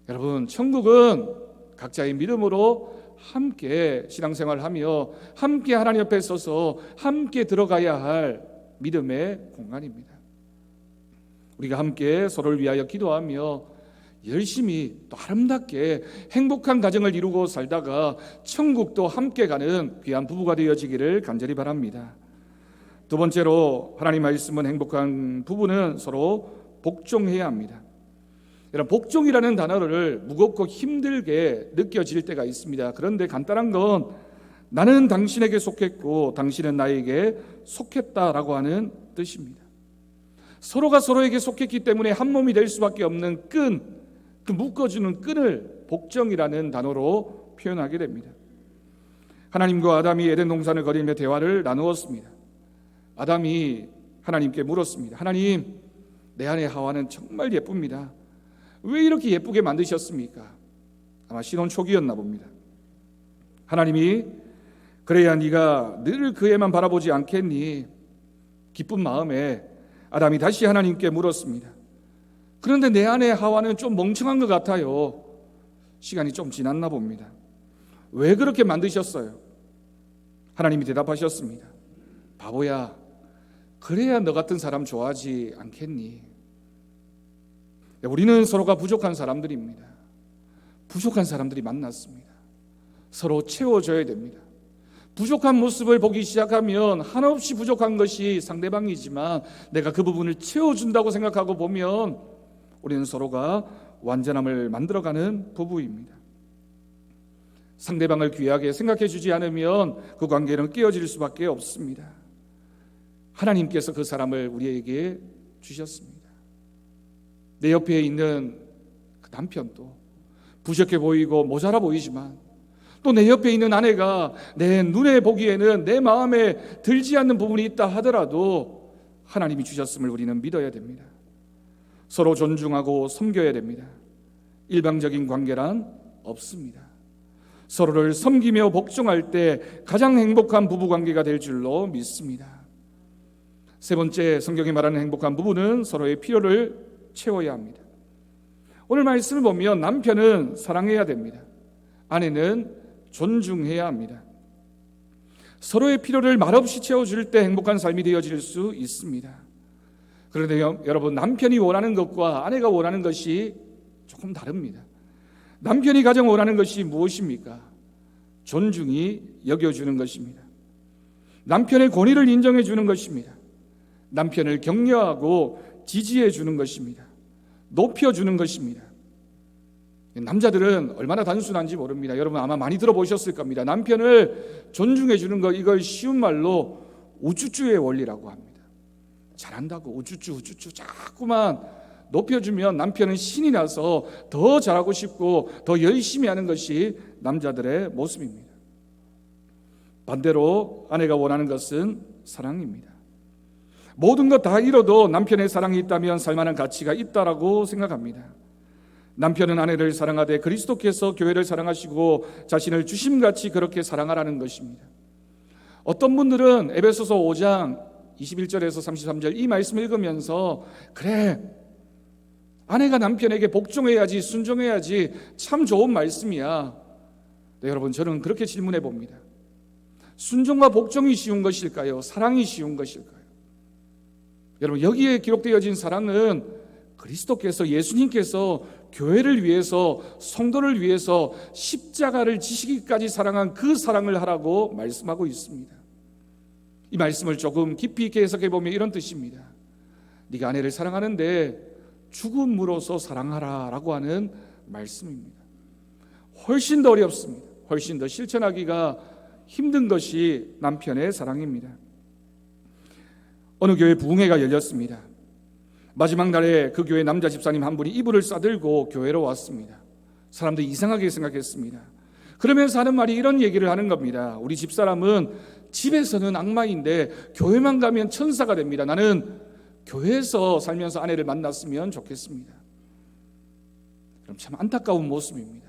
여러분, 천국은 각자의 믿음으로 함께 신앙생활하며 함께 하나님 앞에 서서 함께 들어가야 할 믿음의 공간입니다. 우리가 함께 서로를 위하여 기도하며 열심히 또 아름답게 행복한 가정을 이루고 살다가 천국도 함께 가는 귀한 부부가 되어지기를 간절히 바랍니다. 두 번째로 하나님 말씀은 행복한 부부는 서로 복종해야 합니다. 여러분, 복종이라는 단어를 무겁고 힘들게 느껴질 때가 있습니다. 그런데 간단한 건 나는 당신에게 속했고 당신은 나에게 속했다라고 하는 뜻입니다. 서로가 서로에게 속했기 때문에 한 몸이 될 수밖에 없는 끈, 그 묶어주는 끈을 복종이라는 단어로 표현하게 됩니다. 하나님과 아담이 에덴 동산을 거닐며 대화를 나누었습니다. 아담이 하나님께 물었습니다. 하나님, 내 아내 하와는 정말 예쁩니다. 왜 이렇게 예쁘게 만드셨습니까? 아마 신혼 초기였나 봅니다. 하나님이 그래야 네가 늘 그 애만 바라보지 않겠니? 기쁜 마음에 아담이 다시 하나님께 물었습니다. 그런데 내 아내 하와는 좀 멍청한 것 같아요. 시간이 좀 지났나 봅니다. 왜 그렇게 만드셨어요? 하나님이 대답하셨습니다. 바보야, 그래야 너 같은 사람 좋아하지 않겠니? 우리는 서로가 부족한 사람들입니다. 부족한 사람들이 만났습니다. 서로 채워줘야 됩니다. 부족한 모습을 보기 시작하면 한없이 부족한 것이 상대방이지만 내가 그 부분을 채워준다고 생각하고 보면 우리는 서로가 완전함을 만들어가는 부부입니다. 상대방을 귀하게 생각해 주지 않으면 그 관계는 깨어질 수밖에 없습니다. 하나님께서 그 사람을 우리에게 주셨습니다. 내 옆에 있는 그 남편도 부족해 보이고 모자라 보이지만 또 내 옆에 있는 아내가 내 눈에 보기에는 내 마음에 들지 않는 부분이 있다 하더라도 하나님이 주셨음을 우리는 믿어야 됩니다. 서로 존중하고 섬겨야 됩니다. 일방적인 관계란 없습니다. 서로를 섬기며 복종할 때 가장 행복한 부부관계가 될 줄로 믿습니다. 세 번째, 성경이 말하는 행복한 부부는 서로의 필요를 채워야 합니다. 오늘 말씀을 보면 남편은 사랑해야 됩니다. 아내는 존중해야 합니다. 서로의 필요를 말없이 채워줄 때 행복한 삶이 되어질 수 있습니다. 그런데 여러분, 남편이 원하는 것과 아내가 원하는 것이 조금 다릅니다. 남편이 가장 원하는 것이 무엇입니까? 존중이 여겨주는 것입니다. 남편의 권위를 인정해 주는 것입니다. 남편을 격려하고 지지해 주는 것입니다. 높여주는 것입니다. 남자들은 얼마나 단순한지 모릅니다. 여러분 아마 많이 들어보셨을 겁니다. 남편을 존중해 주는 것, 이걸 쉬운 말로 우쭈쭈의 원리라고 합니다. 잘한다고 우쭈쭈 자꾸만 높여주면 남편은 신이 나서 더 잘하고 싶고 더 열심히 하는 것이 남자들의 모습입니다. 반대로 아내가 원하는 것은 사랑입니다. 모든 것 다 잃어도 남편의 사랑이 있다면 살만한 가치가 있다라고 생각합니다. 남편은 아내를 사랑하되 그리스도께서 교회를 사랑하시고 자신을 주심같이 그렇게 사랑하라는 것입니다. 어떤 분들은 에베소서 5장 21절에서 33절 이 말씀을 읽으면서 그래, 아내가 남편에게 복종해야지, 순종해야지, 참 좋은 말씀이야. 네, 여러분, 저는 그렇게 질문해 봅니다. 순종과 복종이 쉬운 것일까요? 사랑이 쉬운 것일까요? 여러분, 여기에 기록되어진 사랑은 그리스도께서, 예수님께서 교회를 위해서, 성도를 위해서 십자가를 지시기까지 사랑한 그 사랑을 하라고 말씀하고 있습니다. 이 말씀을 조금 깊이 있게 해석해 보면 이런 뜻입니다. 네가 아내를 사랑하는데 죽음으로써 사랑하라 라고 하는 말씀입니다. 훨씬 더 어렵습니다. 훨씬 더 실천하기가 힘든 것이 남편의 사랑입니다. 어느 교회 부흥회가 열렸습니다. 마지막 날에 그 교회 남자 집사님 한 분이 이불을 싸들고 교회로 왔습니다. 사람들이 이상하게 생각했습니다. 그러면서 하는 말이 이런 얘기를 하는 겁니다. 우리 집사람은 집에서는 악마인데 교회만 가면 천사가 됩니다. 나는 교회에서 살면서 아내를 만났으면 좋겠습니다. 그럼 참 안타까운 모습입니다.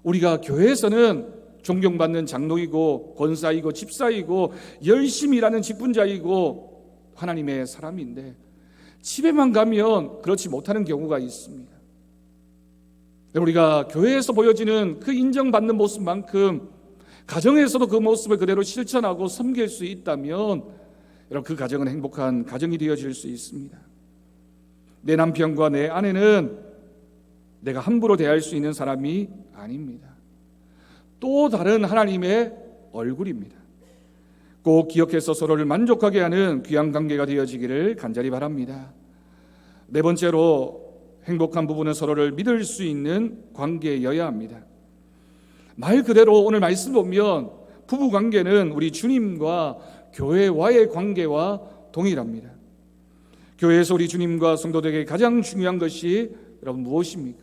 우리가 교회에서는 존경받는 장로이고 권사이고 집사이고 열심히 일하는 직분자이고 하나님의 사람인데 집에만 가면 그렇지 못하는 경우가 있습니다. 우리가 교회에서 보여지는 그 인정받는 모습만큼 가정에서도 그 모습을 그대로 실천하고 섬길 수 있다면 여러분, 그 가정은 행복한 가정이 되어질 수 있습니다. 내 남편과 내 아내는 내가 함부로 대할 수 있는 사람이 아닙니다. 또 다른 하나님의 얼굴입니다. 꼭 기억해서 서로를 만족하게 하는 귀한 관계가 되어지기를 간절히 바랍니다. 네 번째로, 행복한 부부는 서로를 믿을 수 있는 관계여야 합니다. 말 그대로 오늘 말씀 보면 부부 관계는 우리 주님과 교회와의 관계와 동일합니다. 교회에서 우리 주님과 성도들에게 가장 중요한 것이 여러분 무엇입니까?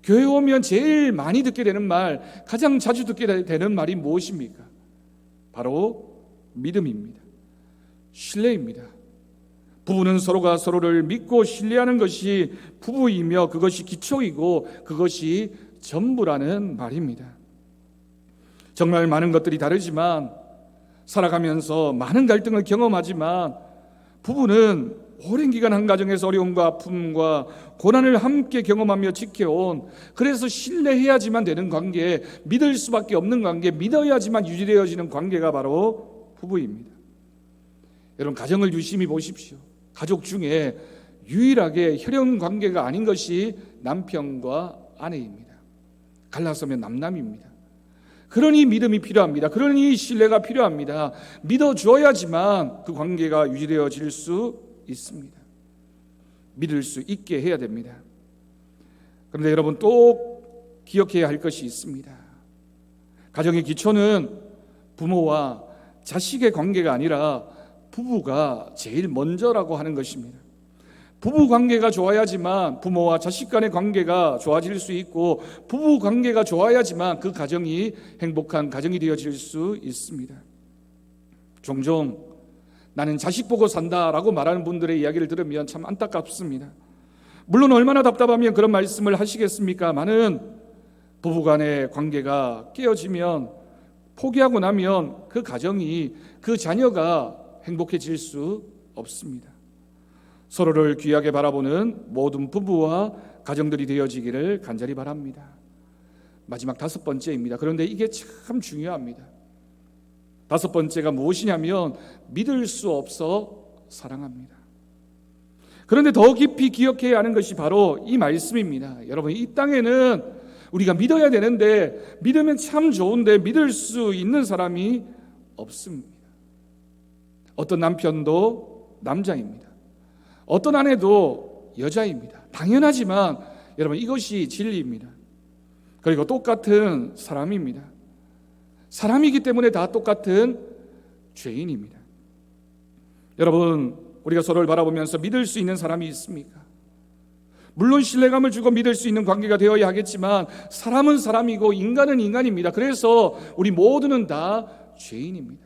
교회 오면 제일 많이 듣게 되는 말, 가장 자주 듣게 되는 말이 무엇입니까? 바로 믿음입니다. 신뢰입니다. 부부는 서로가 서로를 믿고 신뢰하는 것이 부부이며 그것이 기초이고 그것이 전부라는 말입니다. 정말 많은 것들이 다르지만, 살아가면서 많은 갈등을 경험하지만, 부부는 오랜 기간 한 가정에서 어려움과 아픔과 고난을 함께 경험하며 지켜온, 그래서 신뢰해야지만 되는 관계, 믿을 수밖에 없는 관계, 믿어야지만 유지되어지는 관계가 바로 부부입니다. 여러분, 가정을 유심히 보십시오. 가족 중에 유일하게 혈연 관계가 아닌 것이 남편과 아내입니다. 갈라서면 남남입니다. 그러니 믿음이 필요합니다. 그러니 신뢰가 필요합니다. 믿어줘야지만 그 관계가 유지되어질 수 있습니다. 믿을 수 있게 해야 됩니다. 그런데 여러분, 또 기억해야 할 것이 있습니다. 가정의 기초는 부모와 자식의 관계가 아니라 부부가 제일 먼저라고 하는 것입니다. 부부 관계가 좋아야지만 부모와 자식 간의 관계가 좋아질 수 있고, 부부 관계가 좋아야지만 그 가정이 행복한 가정이 되어질 수 있습니다. 종종 나는 자식 보고 산다라고 말하는 분들의 이야기를 들으면 참 안타깝습니다. 물론 얼마나 답답하면 그런 말씀을 하시겠습니까? 많은 부부 간의 관계가 깨어지면, 포기하고 나면 그 가정이, 그 자녀가 행복해질 수 없습니다. 서로를 귀하게 바라보는 모든 부부와 가정들이 되어지기를 간절히 바랍니다. 마지막 5번째입니다. 그런데 이게 참 중요합니다. 5번째가 무엇이냐면, 믿을 수 없어 사랑합니다. 그런데 더 깊이 기억해야 하는 것이 바로 이 말씀입니다. 여러분, 이 땅에는 우리가 믿어야 되는데, 믿으면 참 좋은데 믿을 수 있는 사람이 없습니다. 어떤 남편도 남자입니다. 어떤 아내도 여자입니다. 당연하지만 여러분, 이것이 진리입니다. 그리고 똑같은 사람입니다. 사람이기 때문에 다 똑같은 죄인입니다. 여러분, 우리가 서로를 바라보면서 믿을 수 있는 사람이 있습니까? 물론 신뢰감을 주고 믿을 수 있는 관계가 되어야 하겠지만, 사람은 사람이고 인간은 인간입니다. 그래서 우리 모두는 다 죄인입니다.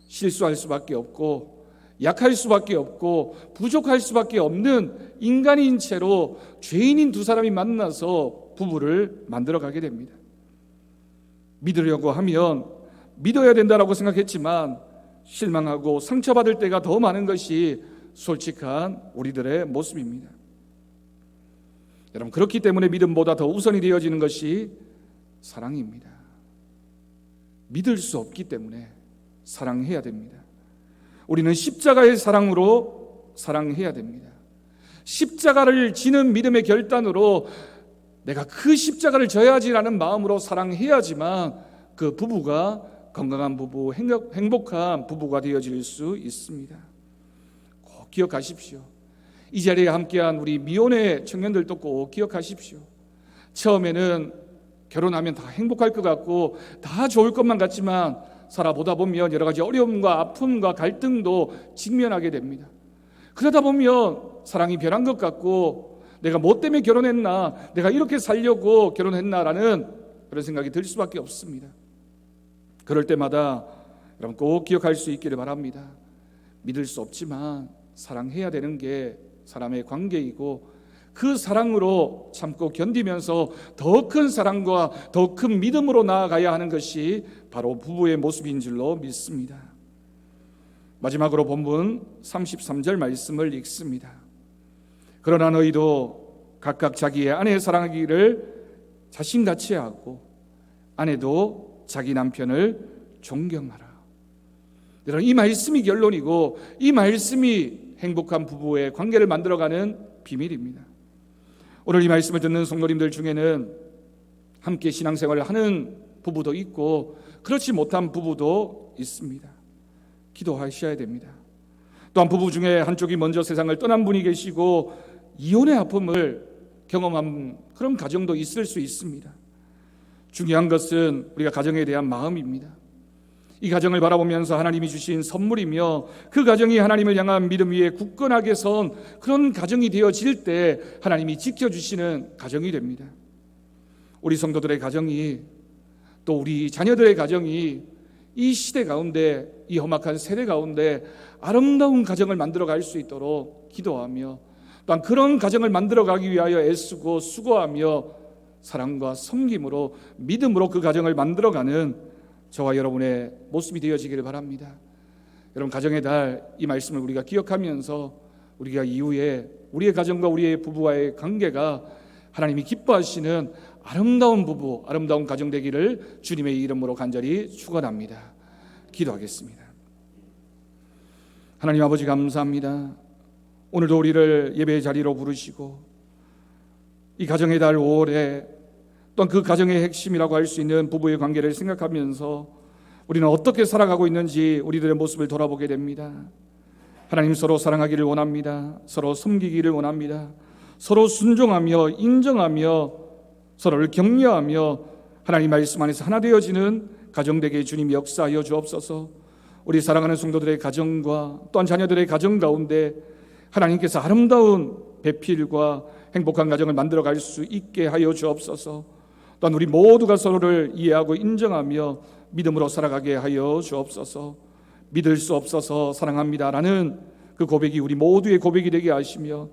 실수할 수밖에 없고, 약할 수밖에 없고, 부족할 수밖에 없는 인간인 채로 죄인인 두 사람이 만나서 부부를 만들어가게 됩니다. 믿으려고 하면 믿어야 된다라고 생각했지만 실망하고 상처받을 때가 더 많은 것이 솔직한 우리들의 모습입니다. 여러분, 그렇기 때문에 믿음보다 더 우선이 되어지는 것이 사랑입니다. 믿을 수 없기 때문에 사랑해야 됩니다. 우리는 십자가의 사랑으로 사랑해야 됩니다. 십자가를 지는 믿음의 결단으로 내가 그 십자가를 져야지라는 마음으로 사랑해야지만 그 부부가 건강한 부부, 행복한 부부가 되어질 수 있습니다. 꼭 기억하십시오. 이 자리에 함께한 우리 미혼의 청년들도 꼭 기억하십시오. 처음에는 결혼하면 다 행복할 것 같고 다 좋을 것만 같지만 살아보다 보면 여러 가지 어려움과 아픔과 갈등도 직면하게 됩니다. 그러다 보면 사랑이 변한 것 같고, 내가 뭐 때문에 결혼했나, 내가 이렇게 살려고 결혼했나라는 그런 생각이 들 수밖에 없습니다. 그럴 때마다 여러분 꼭 기억할 수 있기를 바랍니다. 믿을 수 없지만 사랑해야 되는 게 사람의 관계이고, 그 사랑으로 참고 견디면서 더 큰 사랑과 더 큰 믿음으로 나아가야 하는 것이 바로 부부의 모습인 줄로 믿습니다. 마지막으로 본문 33절 말씀을 읽습니다. 그러나 너희도 각각 자기의 아내 사랑하기를 자신같이 하고 아내도 자기 남편을 존경하라. 여러분, 이 말씀이 결론이고 이 말씀이 행복한 부부의 관계를 만들어가는 비밀입니다. 오늘 이 말씀을 듣는 성도님들 중에는 함께 신앙생활을 하는 부부도 있고 그렇지 못한 부부도 있습니다. 기도하셔야 됩니다. 또한 부부 중에 한쪽이 먼저 세상을 떠난 분이 계시고 이혼의 아픔을 경험한 그런 가정도 있을 수 있습니다. 중요한 것은 우리가 가정에 대한 마음입니다. 이 가정을 바라보면서 하나님이 주신 선물이며 그 가정이 하나님을 향한 믿음 위에 굳건하게 선 그런 가정이 되어질 때 하나님이 지켜주시는 가정이 됩니다. 우리 성도들의 가정이, 또 우리 자녀들의 가정이 이 시대 가운데, 이 험악한 세대 가운데 아름다운 가정을 만들어갈 수 있도록 기도하며, 또한 그런 가정을 만들어가기 위하여 애쓰고 수고하며 사랑과 섬김으로 믿음으로 그 가정을 만들어가는 저와 여러분의 모습이 되어지기를 바랍니다. 여러분, 가정의 달, 이 말씀을 우리가 기억하면서 우리가 이후에 우리의 가정과 우리의 부부와의 관계가 하나님이 기뻐하시는 아름다운 부부, 아름다운 가정 되기를 주님의 이름으로 간절히 축원합니다. 기도하겠습니다. 하나님 아버지, 감사합니다. 오늘도 우리를 예배의 자리로 부르시고 이 가정의 달 5월에 또한 그 가정의 핵심이라고 할 수 있는 부부의 관계를 생각하면서 우리는 어떻게 살아가고 있는지 우리들의 모습을 돌아보게 됩니다. 하나님, 서로 사랑하기를 원합니다. 서로 섬기기를 원합니다. 서로 순종하며 인정하며 서로를 격려하며 하나님 말씀 안에서 하나 되어지는 가정되게 주님 역사하여 주옵소서. 우리 사랑하는 성도들의 가정과 또한 자녀들의 가정 가운데 하나님께서 아름다운 배필과 행복한 가정을 만들어갈 수 있게 하여 주옵소서. 또한 우리 모두가 서로를 이해하고 인정하며 믿음으로 살아가게 하여 주옵소서. 믿을 수 없어서 사랑합니다라는 그 고백이 우리 모두의 고백이 되게 하시며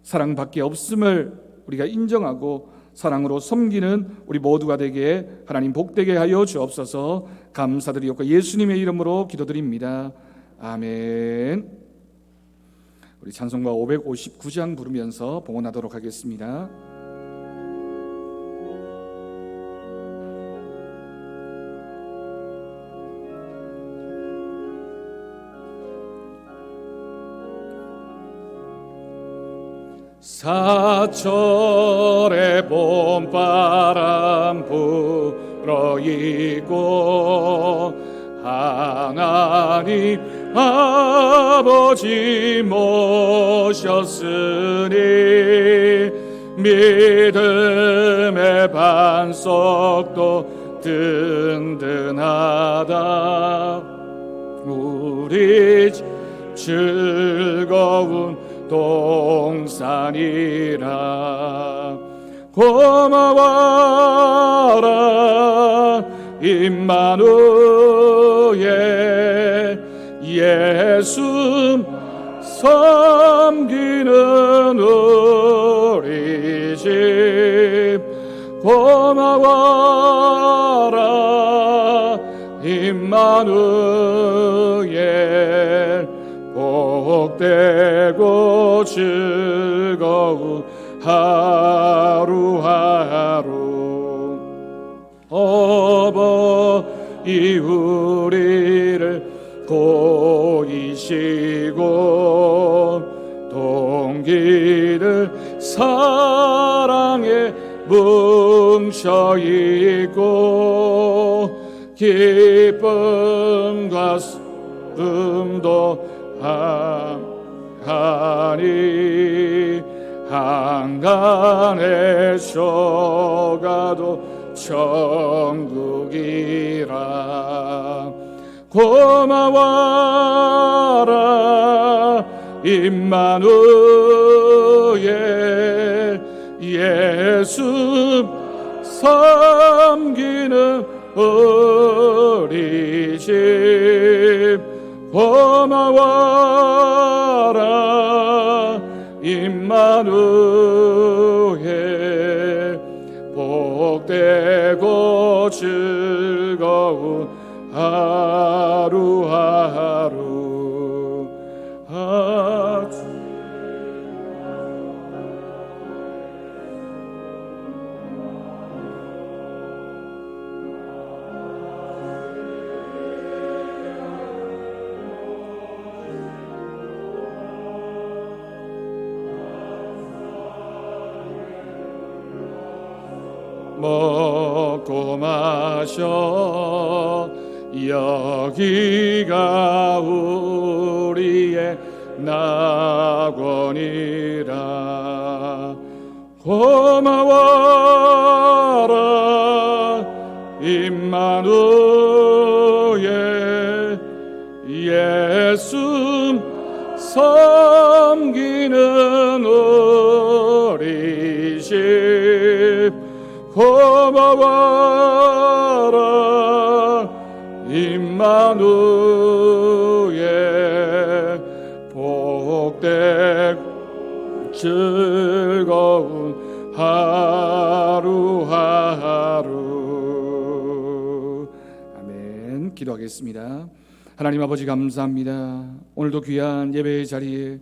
사랑밖에 없음을 우리가 인정하고 사랑으로 섬기는 우리 모두가 되게 하나님 복되게 하여 주옵소서. 감사드리옵고 예수님의 이름으로 기도드립니다. 아멘. 우리 찬송가 559장 부르면서 봉헌하도록 하겠습니다. 사철의 봄바람 불어이고 하나님 아버지 모셨으니 믿음의 반석도 든든하다. 우리 즐거운 동산이라. 고마워라 임마누엘, 예수 섬기는 우리 집. 고마워라 임마누엘, 복되고 즐거운 하루하루. 어버이 우리를 보이시고 동기들 사랑에 뭉쳐있고 기쁨과 음도 하니 한간에 쇼가도 천국이라. 고마워라 임마누엘, 예수 섬기는 우리 집. 고마워라 임마누엘, 복되고 즐거운 하루하루. 먹고 마셔 여기가 우리의 낙원이라. 고마워라 임마누엘, 예수 섬기는 우리 집. 고마워라 임마누엘, 복되고 즐거운 하루하루. 아멘. 기도하겠습니다. 하나님 아버지 감사합니다. 오늘도 귀한 예배의 자리에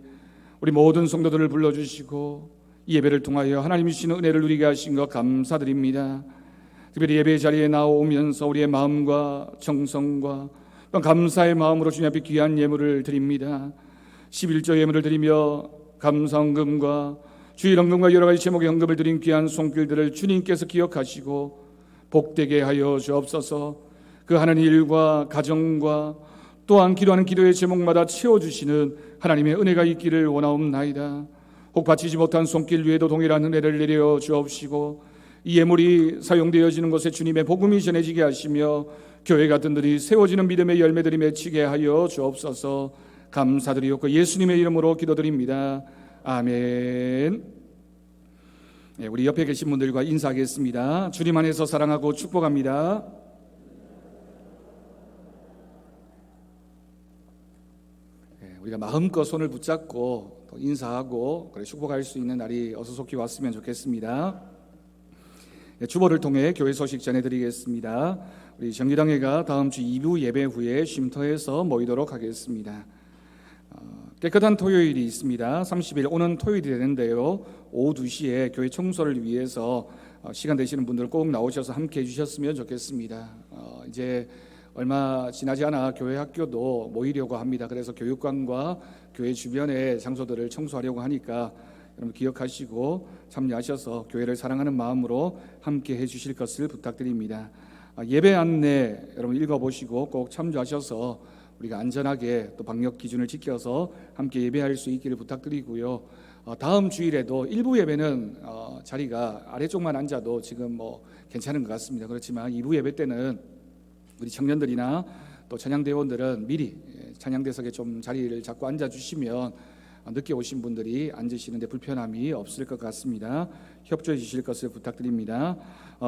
우리 모든 성도들을 불러주시고 이 예배를 통하여 하나님이 주시는 은혜를 누리게 하신 것 감사드립니다. 특별히 예배의 자리에 나오면서 우리의 마음과 정성과 또 감사의 마음으로 주님 앞에 귀한 예물을 드립니다. 11조 예물을 드리며 감사헌금과 주일헌금과 여러 가지 제목의 헌금을 드린 귀한 손길들을 주님께서 기억하시고 복되게 하여 주옵소서. 그 하는 일과 가정과 또한 기도하는 기도의 제목마다 채워주시는 하나님의 은혜가 있기를 원하옵나이다. 혹 바치지 못한 손길 위에도 동일한 은혜를 내려 주옵시고 이 예물이 사용되어지는 곳에 주님의 복음이 전해지게 하시며 교회 같은 들이 세워지는 믿음의 열매들이 맺히게 하여 주옵소서. 감사드리옵고 예수님의 이름으로 기도드립니다. 아멘. 네, 우리 옆에 계신 분들과 인사하겠습니다. 주님 안에서 사랑하고 축복합니다. 네, 우리가 마음껏 손을 붙잡고 또 인사하고 그래 축복할 수 있는 날이 어서 속히 왔으면 좋겠습니다. 네, 주보를 통해 교회 소식 전해드리겠습니다. 우리 정기당회가 다음 주 2부 예배 후에 쉼터에서 모이도록 하겠습니다. 깨끗한 토요일이 있습니다. 30일 오는 토요일이 되는데요, 오후 2시에 교회 청소를 위해서 시간 되시는 분들 꼭 나오셔서 함께 해주셨으면 좋겠습니다. 이제 얼마 지나지 않아 교회 학교도 모이려고 합니다. 그래서 교육관과 교회 주변의 장소들을 청소하려고 하니까 여러분 기억하시고 참여하셔서 교회를 사랑하는 마음으로 함께 해주실 것을 부탁드립니다. 예배 안내 여러분 읽어보시고 꼭 참조하셔서 우리가 안전하게 또 방역 기준을 지켜서 함께 예배할 수 있기를 부탁드리고요. 다음 주일에도 일부 예배는 자리가 아래쪽만 앉아도 지금 괜찮은 것 같습니다. 그렇지만 2부 예배 때는 우리 청년들이나 또 찬양대원들은 미리 찬양대석에 좀 자리를 잡고 앉아주시면 늦게 오신 분들이 앉으시는데 불편함이 없을 것 같습니다. 협조해 주실 것을 부탁드립니다.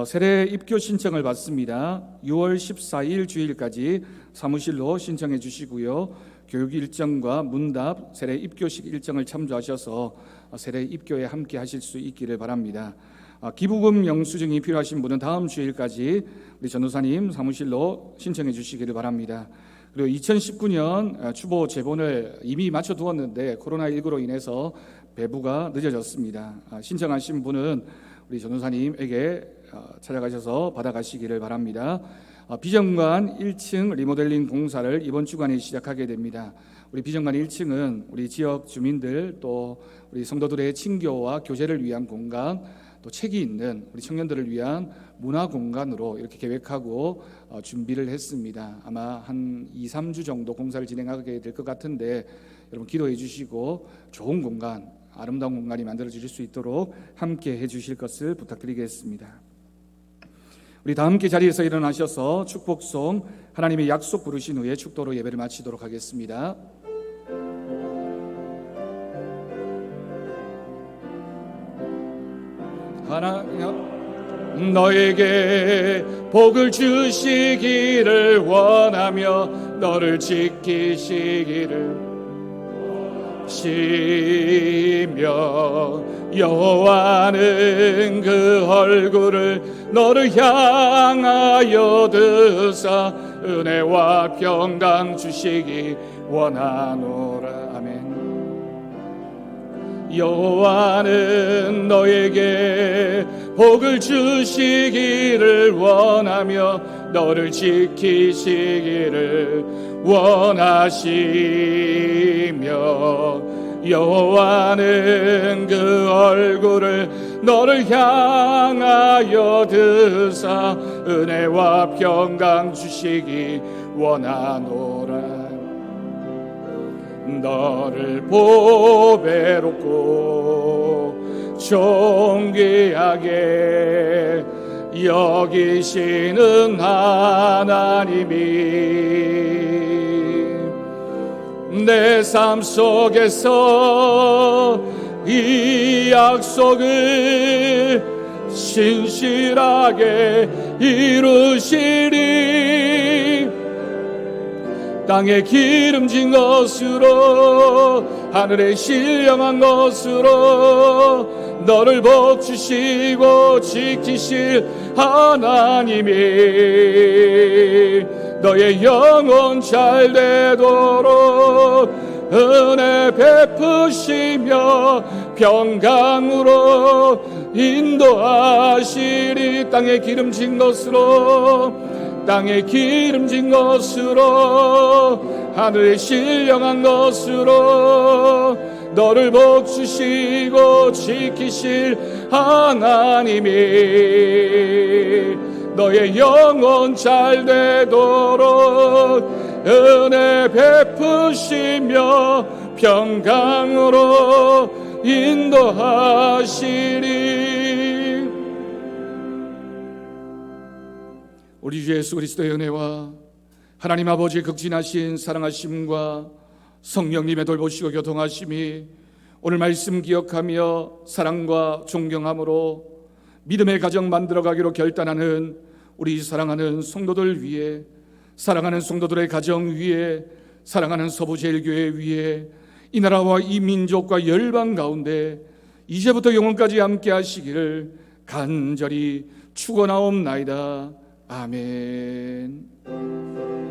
세례 입교 신청을 받습니다. 6월 14일 주일까지 사무실로 신청해 주시고요. 교육 일정과 문답, 세례 입교식 일정을 참조하셔서 세례 입교에 함께 하실 수 있기를 바랍니다. 기부금 영수증이 필요하신 분은 다음 주일까지 우리 전도사님 사무실로 신청해 주시기를 바랍니다. 그리고 2019년 추보 제본을 이미 맞춰두었는데 코로나19로 인해서 배부가 늦어졌습니다. 신청하신 분은 우리 전도사님에게 찾아가셔서 받아가시기를 바랍니다. 비정관 1층 리모델링 공사를 이번 주간에 시작하게 됩니다. 우리 비정관 1층은 우리 지역 주민들 또 우리 성도들의 친교와 교제를 위한 공간, 또 책이 있는 우리 청년들을 위한 문화 공간으로 이렇게 계획하고 준비를 했습니다. 아마 한 2-3주 정도 공사를 진행하게 될 것 같은데 여러분 기도해 주시고 좋은 공간, 아름다운 공간이 만들어질 수 있도록 함께 해 주실 것을 부탁드리겠습니다. 우리 다 함께 자리에서 일어나셔서 축복송 하나님의 약속 부르신 후에 축도로 예배를 마치도록 하겠습니다. 하나님 너에게 복을 주시기를 원하며 너를 지키시기를 시며 여호와는 그 얼굴을 너를 향하여 드사 은혜와 평강 주시기 원하노라. 아멘. 여호와는 너에게 복을 주시기를 원하며 너를 지키시기를 원하시며 여호와는 그 얼굴을 너를 향하여 드사 은혜와 평강 주시기 원하노라. 너를 보배롭고 존귀하게 여기시는 하나님이 내 삶 속에서 이 약속을 신실하게 이루시리. 땅에 기름진 것으로 하늘에 신령한 것으로 너를 복주시고 지키실 하나님이 너의 영혼 잘 되도록 은혜 베푸시며 평강으로 인도하시리. 땅에 기름진 것으로, 땅에 기름진 것으로, 하늘에 신령한 것으로 너를 복주시고 지키실 하나님이 너의 영혼 잘 되도록 은혜 베푸시며 평강으로 인도하시리. 우리 주 예수 그리스도의 은혜와 하나님 아버지의 극진하신 사랑하심과 성령님의 돌보시고 교통하심이 오늘 말씀 기억하며 사랑과 존경함으로 믿음의 가정 만들어가기로 결단하는 우리 사랑하는 성도들 위해, 사랑하는 성도들의 가정 위에, 사랑하는 서부제일교회 위에, 이 나라와 이 민족과 열방 가운데 이제부터 영원까지 함께 하시기를 간절히 축원하옵나이다. 아멘.